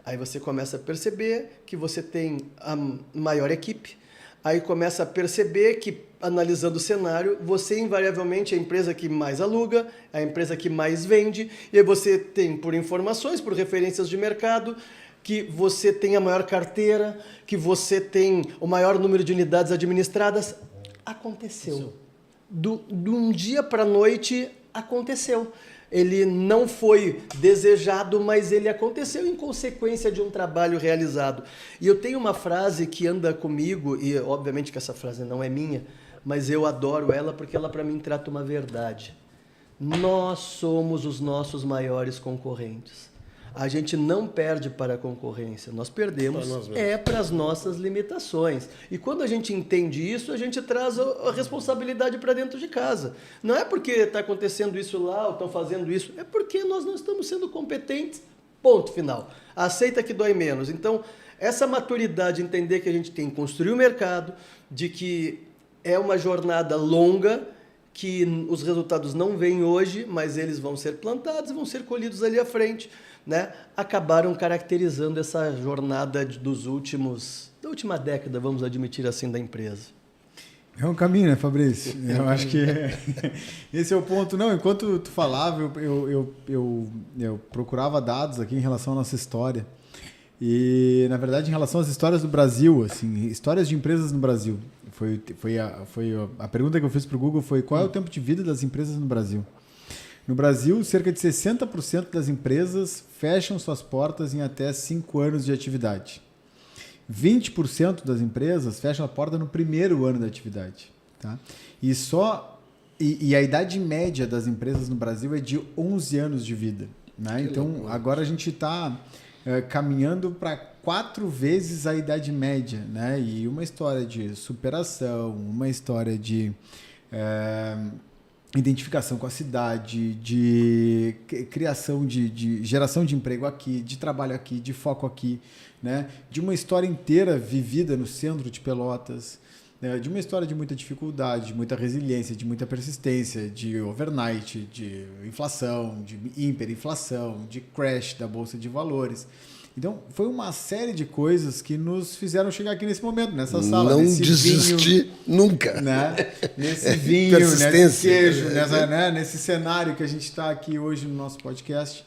Aí você começa a perceber que você tem a maior equipe. Aí começa a perceber que, analisando o cenário, você invariavelmente é a empresa que mais aluga, é a empresa que mais vende, e aí você tem, por informações, por referências de mercado, que você tem a maior carteira, que você tem o maior número de unidades administradas. Aconteceu. De um dia para a noite, aconteceu. Ele não foi desejado, mas ele aconteceu em consequência de um trabalho realizado. E eu tenho uma frase que anda comigo, e obviamente que essa frase não é minha, mas eu adoro ela porque ela para mim trata uma verdade. Nós somos os nossos maiores concorrentes. A gente não perde para a concorrência, nós perdemos para as nossas limitações. E quando a gente entende isso, a gente traz a responsabilidade para dentro de casa. Não é porque está acontecendo isso lá ou estão fazendo isso, é porque nós não estamos sendo competentes, ponto final. Aceita que dói menos. Então, essa maturidade, entender que a gente tem que construir o mercado, de que é uma jornada longa, que os resultados não vêm hoje, mas eles vão ser plantados e vão ser colhidos ali à frente. Né, acabaram caracterizando essa jornada da última década, vamos admitir assim, da empresa. É um caminho, né, Fabrício? Eu acho que esse é o ponto. Não, enquanto tu falava, eu procurava dados aqui em relação à nossa história. E, na verdade, em relação às histórias do Brasil, assim, histórias de empresas no Brasil, a pergunta que eu fiz para o Google foi: qual é o tempo de vida das empresas no Brasil? No Brasil, cerca de 60% das empresas fecham suas portas em até 5 anos de atividade. 20% das empresas fecham a porta no primeiro ano da atividade. Tá? E a idade média das empresas no Brasil é de 11 anos de vida. Né? Então, agora a gente está caminhando para 4 vezes a idade média. Né? E uma história de superação, uma história de identificação com a cidade, de criação, de geração de emprego aqui, de trabalho aqui, de foco aqui, né? De uma história inteira vivida no centro de Pelotas, né? De uma história de muita dificuldade, de muita resiliência, de muita persistência, de overnight, de inflação, de hiperinflação, de crash da Bolsa de Valores. Então, foi uma série de coisas que nos fizeram chegar aqui nesse momento, nessa sala. Não desistir nunca. Né? Nesse vinho, nesse queijo, nesse cenário que a gente está aqui hoje no nosso podcast.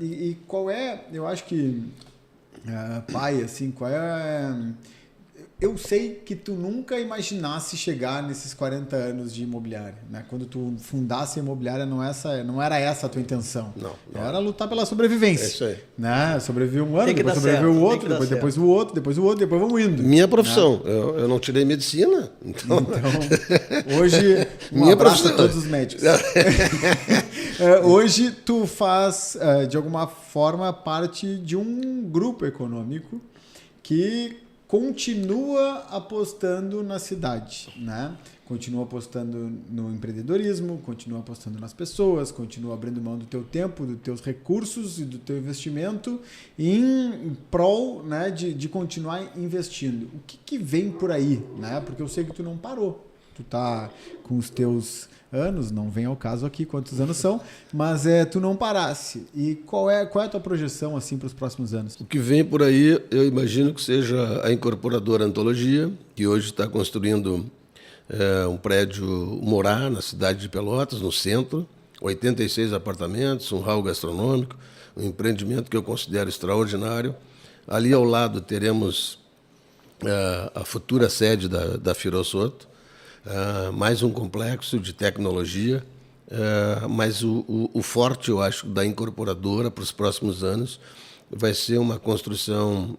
E qual é, eu acho que, pai, assim, qual é... Eu sei que tu nunca imaginasse chegar nesses 40 anos de imobiliária, né? Quando tu fundasse a imobiliária, não era essa a tua intenção. Não. Era lutar pela sobrevivência. É isso aí. Né? Sobreviver um ano, depois sobreviver o outro, depois o outro, depois vamos indo. Minha profissão. Né? Eu não tirei medicina. Então hoje, minha profissão. A todos os médicos. Hoje tu faz, de alguma forma, parte de um grupo econômico que continua apostando na cidade, né? Continua apostando no empreendedorismo, continua apostando nas pessoas, continua abrindo mão do teu tempo, dos teus recursos e do teu investimento em prol, né, de continuar investindo. O que vem por aí, né? Porque eu sei que tu não parou. Tu tá com os teus anos, não vem ao caso aqui quantos anos são, mas tu não parasse. E qual é a tua projeção assim para os próximos anos? O que vem por aí, eu imagino que seja a incorporadora Antologia, que hoje está construindo um prédio morar na cidade de Pelotas, no centro, 86 apartamentos, um hall gastronômico, um empreendimento que eu considero extraordinário. Ali ao lado teremos a futura sede da Firosoto, mais um complexo de tecnologia, mas o forte, eu acho, da incorporadora para os próximos anos vai ser uma construção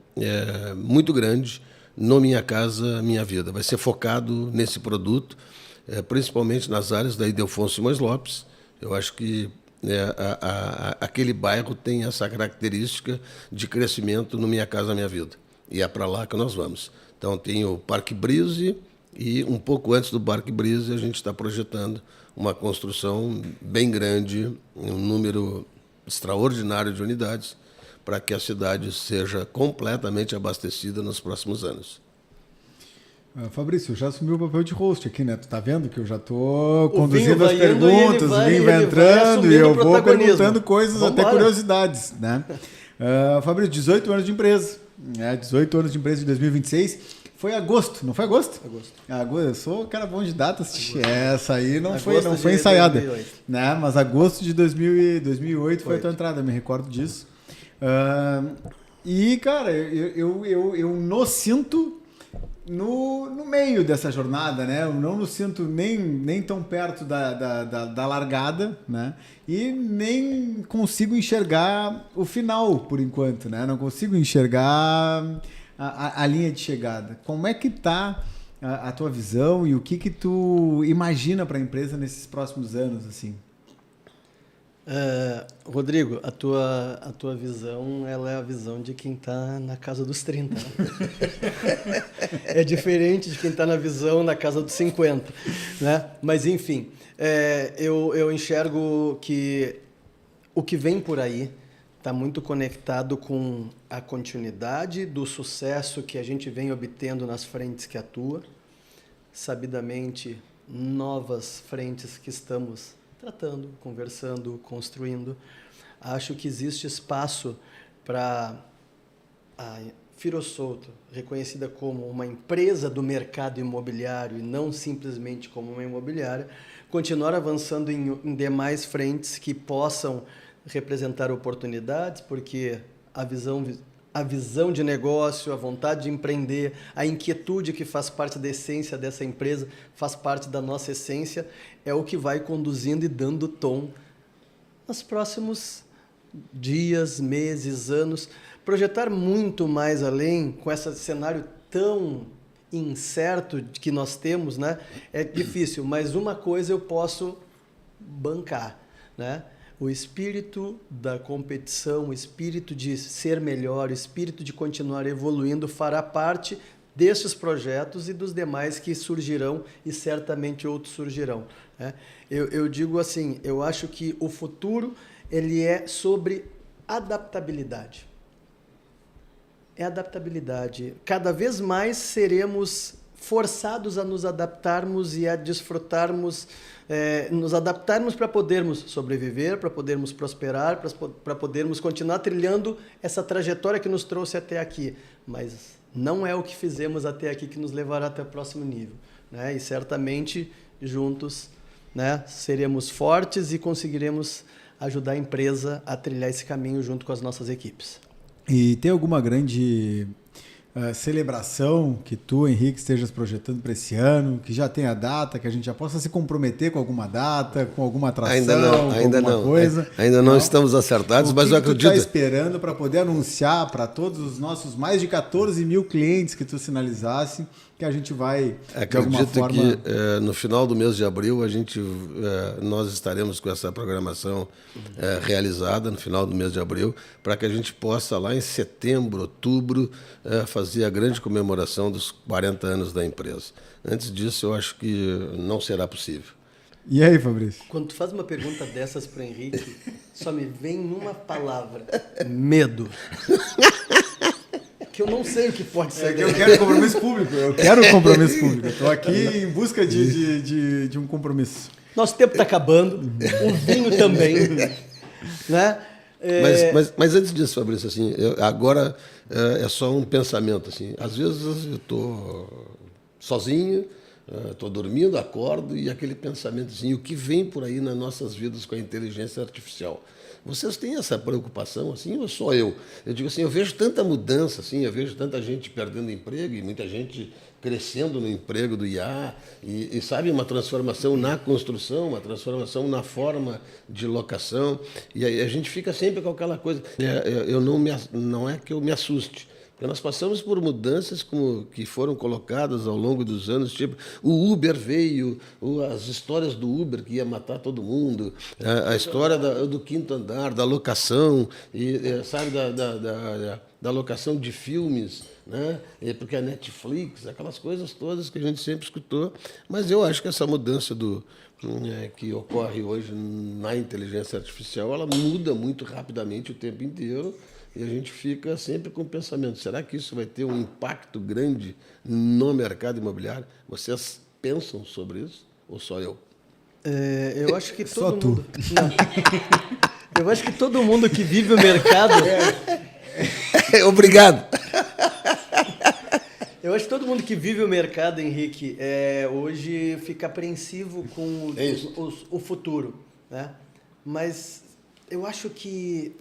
muito grande no Minha Casa Minha Vida. Vai ser focado nesse produto, principalmente nas áreas da Ildefonso Simões Lopes. Eu acho que aquele bairro tem essa característica de crescimento no Minha Casa Minha Vida. E é para lá que nós vamos. Então, tem o Parque Brise, e um pouco antes do Parque Brise, a gente está projetando uma construção bem grande, um número extraordinário de unidades, para que a cidade seja completamente abastecida nos próximos anos. Fabrício, eu já assumi o papel de host aqui, né? Tu tá vendo que eu já tô conduzindo as perguntas, o vinho vai entrando e eu vou perguntando coisas, vamos até curiosidades, né? Fabrício, 18 anos de empresa, 18 anos de empresa de 2026. Foi agosto, não foi agosto? Agosto. Eu sou cara bom de datas. Essa aí não foi ensaiada. 2008. Né? Mas agosto de 2008 foi a tua entrada, me recordo disso. E, cara, eu nos sinto no meio dessa jornada, né? Eu não nos sinto nem tão perto da largada, né? E nem consigo enxergar o final, por enquanto, né? Não consigo enxergar a linha de chegada. Como é que está a tua visão e o que tu imagina para a empresa nesses próximos anos, assim? Rodrigo, a tua visão, ela é a visão de quem está na casa dos 30. Né? É diferente de quem está na visão na casa dos 50. Né? Mas, enfim, eu enxergo que o que vem por aí está muito conectado com a continuidade do sucesso que a gente vem obtendo nas frentes que atua, sabidamente novas frentes que estamos tratando, conversando, construindo. Acho que existe espaço para a Firosoto, reconhecida como uma empresa do mercado imobiliário e não simplesmente como uma imobiliária, continuar avançando em demais frentes que possam representar oportunidades, porque a visão a visão de negócio, a vontade de empreender, a inquietude que faz parte da essência dessa empresa, faz parte da nossa essência, é o que vai conduzindo e dando tom nos próximos dias, meses, anos. Projetar muito mais além, com esse cenário tão incerto que nós temos, né? É difícil, mas uma coisa eu posso bancar, né? O espírito da competição, o espírito de ser melhor, o espírito de continuar evoluindo fará parte destes projetos e dos demais que surgirão e certamente outros surgirão, né? Eu digo assim, eu acho que o futuro ele é sobre adaptabilidade. É adaptabilidade. Cada vez mais seremos forçados a nos adaptarmos e a desfrutarmos, nos adaptarmos para podermos sobreviver, para podermos prosperar, para podermos continuar trilhando essa trajetória que nos trouxe até aqui. Mas não é o que fizemos até aqui que nos levará até o próximo nível, né? E certamente juntos, né, seremos fortes e conseguiremos ajudar a empresa a trilhar esse caminho junto com as nossas equipes. E tem alguma grande celebração que tu, Henrique, estejas projetando para esse ano, que já tenha data, que a gente já possa se comprometer com alguma data, com alguma atração, ainda com alguma não. coisa? Ainda não estamos acertados, mas eu acredito. O que tu está esperando para poder anunciar para todos os nossos mais de 14 mil clientes que tu sinalizasse, que a gente vai, de alguma forma... Acredito que no final do mês de abril nós estaremos com essa programação realizada, no final do mês de abril, para que a gente possa, lá em setembro, outubro, fazer a grande comemoração dos 40 anos da empresa. Antes disso, eu acho que não será possível. E aí, Fabrício? Quando tu faz uma pergunta dessas para o Henrique, só me vem uma palavra: medo. Que eu não sei o que pode ser. Eu quero compromisso público. Eu quero compromisso público. Estou aqui em busca de um compromisso. Nosso tempo está acabando. O vinho também. Né? Mas antes disso, Fabrício, assim, agora é só um pensamento. Assim, às vezes eu estou sozinho, estou dormindo, acordo, e aquele pensamento assim, o que vem por aí nas nossas vidas com a inteligência artificial? Vocês têm essa preocupação, assim, ou só eu? Eu digo assim, eu vejo tanta mudança, assim, eu vejo tanta gente perdendo emprego e muita gente crescendo no emprego do IA, e sabe, uma transformação na construção, uma transformação na forma de locação, e aí a gente fica sempre com aquela coisa. Não é que eu me assuste, porque nós passamos por mudanças que foram colocadas ao longo dos anos, tipo, o Uber veio, as histórias do Uber que ia matar todo mundo, a história do quinto andar, da locação, sabe, da locação de filmes, né? Porque a Netflix, aquelas coisas todas que a gente sempre escutou. Mas eu acho que essa mudança que ocorre hoje na inteligência artificial, ela muda muito rapidamente o tempo inteiro. E a gente fica sempre com o pensamento, será que isso vai ter um impacto grande no mercado imobiliário? Vocês pensam sobre isso ou só eu? Eu acho que todo só mundo... Não. Eu acho que todo mundo que vive o mercado... Obrigado. Eu acho que todo mundo que vive o mercado, Henrique, hoje fica apreensivo com o futuro, né? Mas eu acho que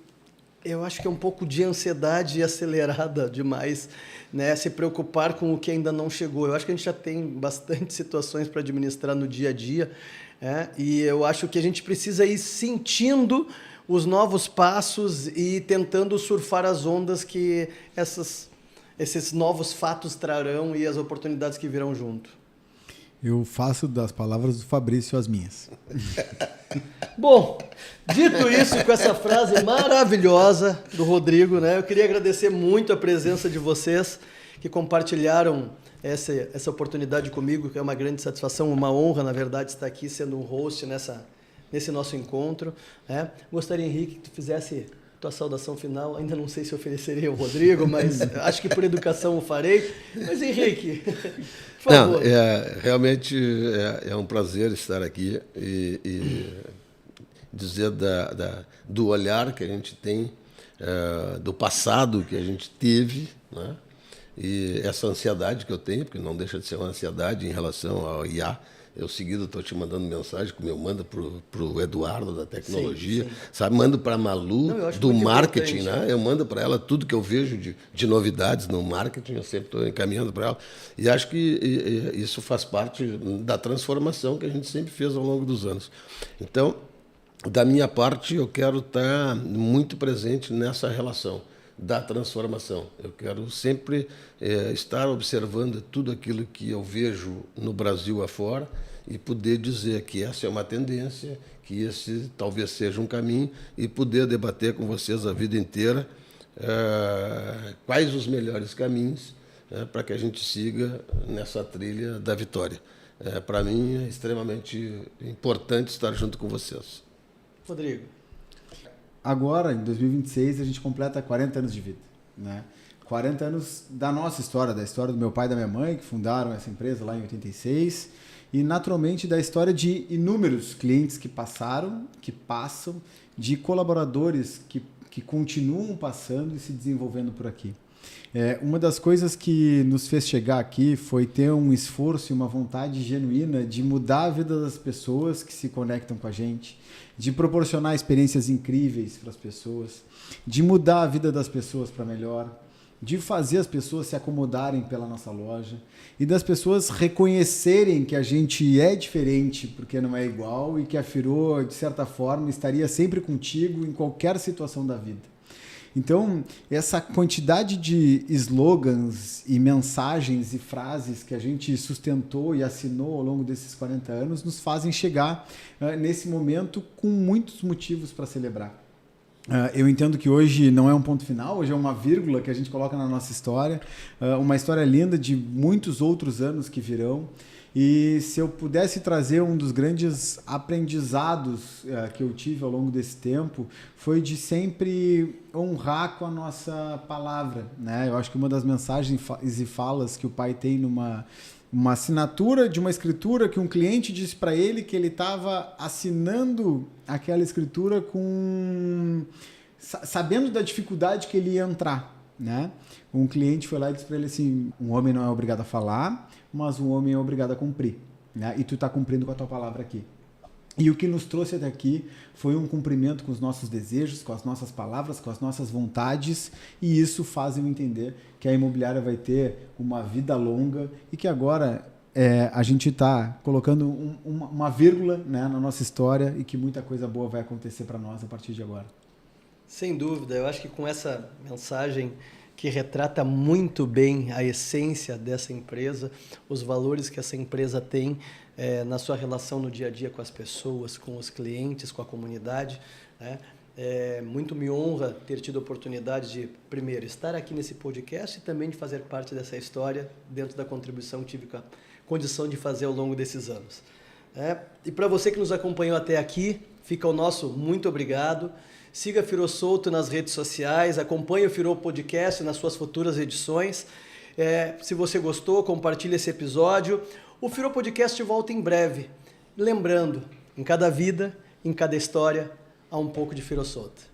é um pouco de ansiedade acelerada demais, né? Se preocupar com o que ainda não chegou. Eu acho que a gente já tem bastante situações para administrar no dia a dia, né? E eu acho que a gente precisa ir sentindo os novos passos e tentando surfar as ondas que esses novos fatos trarão e as oportunidades que virão junto. Eu faço das palavras do Fabrício as minhas. Bom, dito isso, com essa frase maravilhosa do Rodrigo, né, eu queria agradecer muito a presença de vocês que compartilharam essa oportunidade comigo, que é uma grande satisfação, uma honra, na verdade, estar aqui sendo um host nesse nosso encontro, né? Gostaria, Henrique, que tu fizesse tua saudação final. Ainda não sei se ofereceria ao Rodrigo, mas acho que por educação o farei. Mas, Henrique, por favor. Não, realmente é um prazer estar aqui e dizer do olhar que a gente tem, do passado que a gente teve, né? E essa ansiedade que eu tenho, porque não deixa de ser uma ansiedade em relação ao IA, eu seguido estou te mandando mensagem, como eu mando para o Eduardo da tecnologia, sabe? Mando para a Malu do marketing, né? Eu mando para ela tudo que eu vejo de novidades no marketing, eu sempre estou encaminhando para ela. E acho que isso faz parte da transformação que a gente sempre fez ao longo dos anos. Então, da minha parte, eu quero estar muito presente nessa relação da transformação. Eu quero sempre estar observando tudo aquilo que eu vejo no Brasil afora e poder dizer que essa é uma tendência, que esse talvez seja um caminho e poder debater com vocês a vida inteira quais os melhores caminhos para que a gente siga nessa trilha da vitória. Para mim é extremamente importante estar junto com vocês. Rodrigo. Agora, em 2026, a gente completa 40 anos de vida, né? 40 anos da nossa história, da história do meu pai e da minha mãe, que fundaram essa empresa lá em 86, e naturalmente da história de inúmeros clientes que passaram, que passam, de colaboradores que continuam passando e se desenvolvendo por aqui. Uma das coisas que nos fez chegar aqui foi ter um esforço e uma vontade genuína de mudar a vida das pessoas que se conectam com a gente, de proporcionar experiências incríveis para as pessoas, de mudar a vida das pessoas para melhor, de fazer as pessoas se acomodarem pela nossa loja e das pessoas reconhecerem que a gente é diferente porque não é igual e que a Firô, de certa forma, estaria sempre contigo em qualquer situação da vida. Então, essa quantidade de slogans e mensagens e frases que a gente sustentou e assinou ao longo desses 40 anos nos fazem chegar nesse momento com muitos motivos para celebrar. Eu entendo que hoje não é um ponto final, hoje é uma vírgula que a gente coloca na nossa história, uma história linda de muitos outros anos que virão. E se eu pudesse trazer um dos grandes aprendizados que eu tive ao longo desse tempo, foi de sempre honrar com a nossa palavra, né? Eu acho que uma das mensagens e falas que o pai tem numa assinatura de uma escritura que um cliente disse para ele que ele estava assinando aquela escritura sabendo da dificuldade que ele ia entrar, né? Um cliente foi lá e disse para ele assim: um homem não é obrigado a falar, mas um homem é obrigado a cumprir, né? E tu está cumprindo com a tua palavra aqui. E o que nos trouxe até aqui foi um cumprimento com os nossos desejos, com as nossas palavras, com as nossas vontades, e isso faz eu entender que a imobiliária vai ter uma vida longa e que agora a gente está colocando uma vírgula, né, na nossa história e que muita coisa boa vai acontecer para nós a partir de agora. Sem dúvida, eu acho que com essa mensagem que retrata muito bem a essência dessa empresa, os valores que essa empresa tem na sua relação no dia a dia com as pessoas, com os clientes, com a comunidade, né? Muito me honra ter tido a oportunidade de, primeiro, estar aqui nesse podcast e também de fazer parte dessa história dentro da contribuição que tive a condição de fazer ao longo desses anos. E para você que nos acompanhou até aqui, fica o nosso muito obrigado. Siga Firô Souto nas redes sociais, acompanhe o Firô Podcast nas suas futuras edições. Se você gostou, compartilhe esse episódio. O Firô Podcast volta em breve. Lembrando, em cada vida, em cada história, há um pouco de Firô Souto.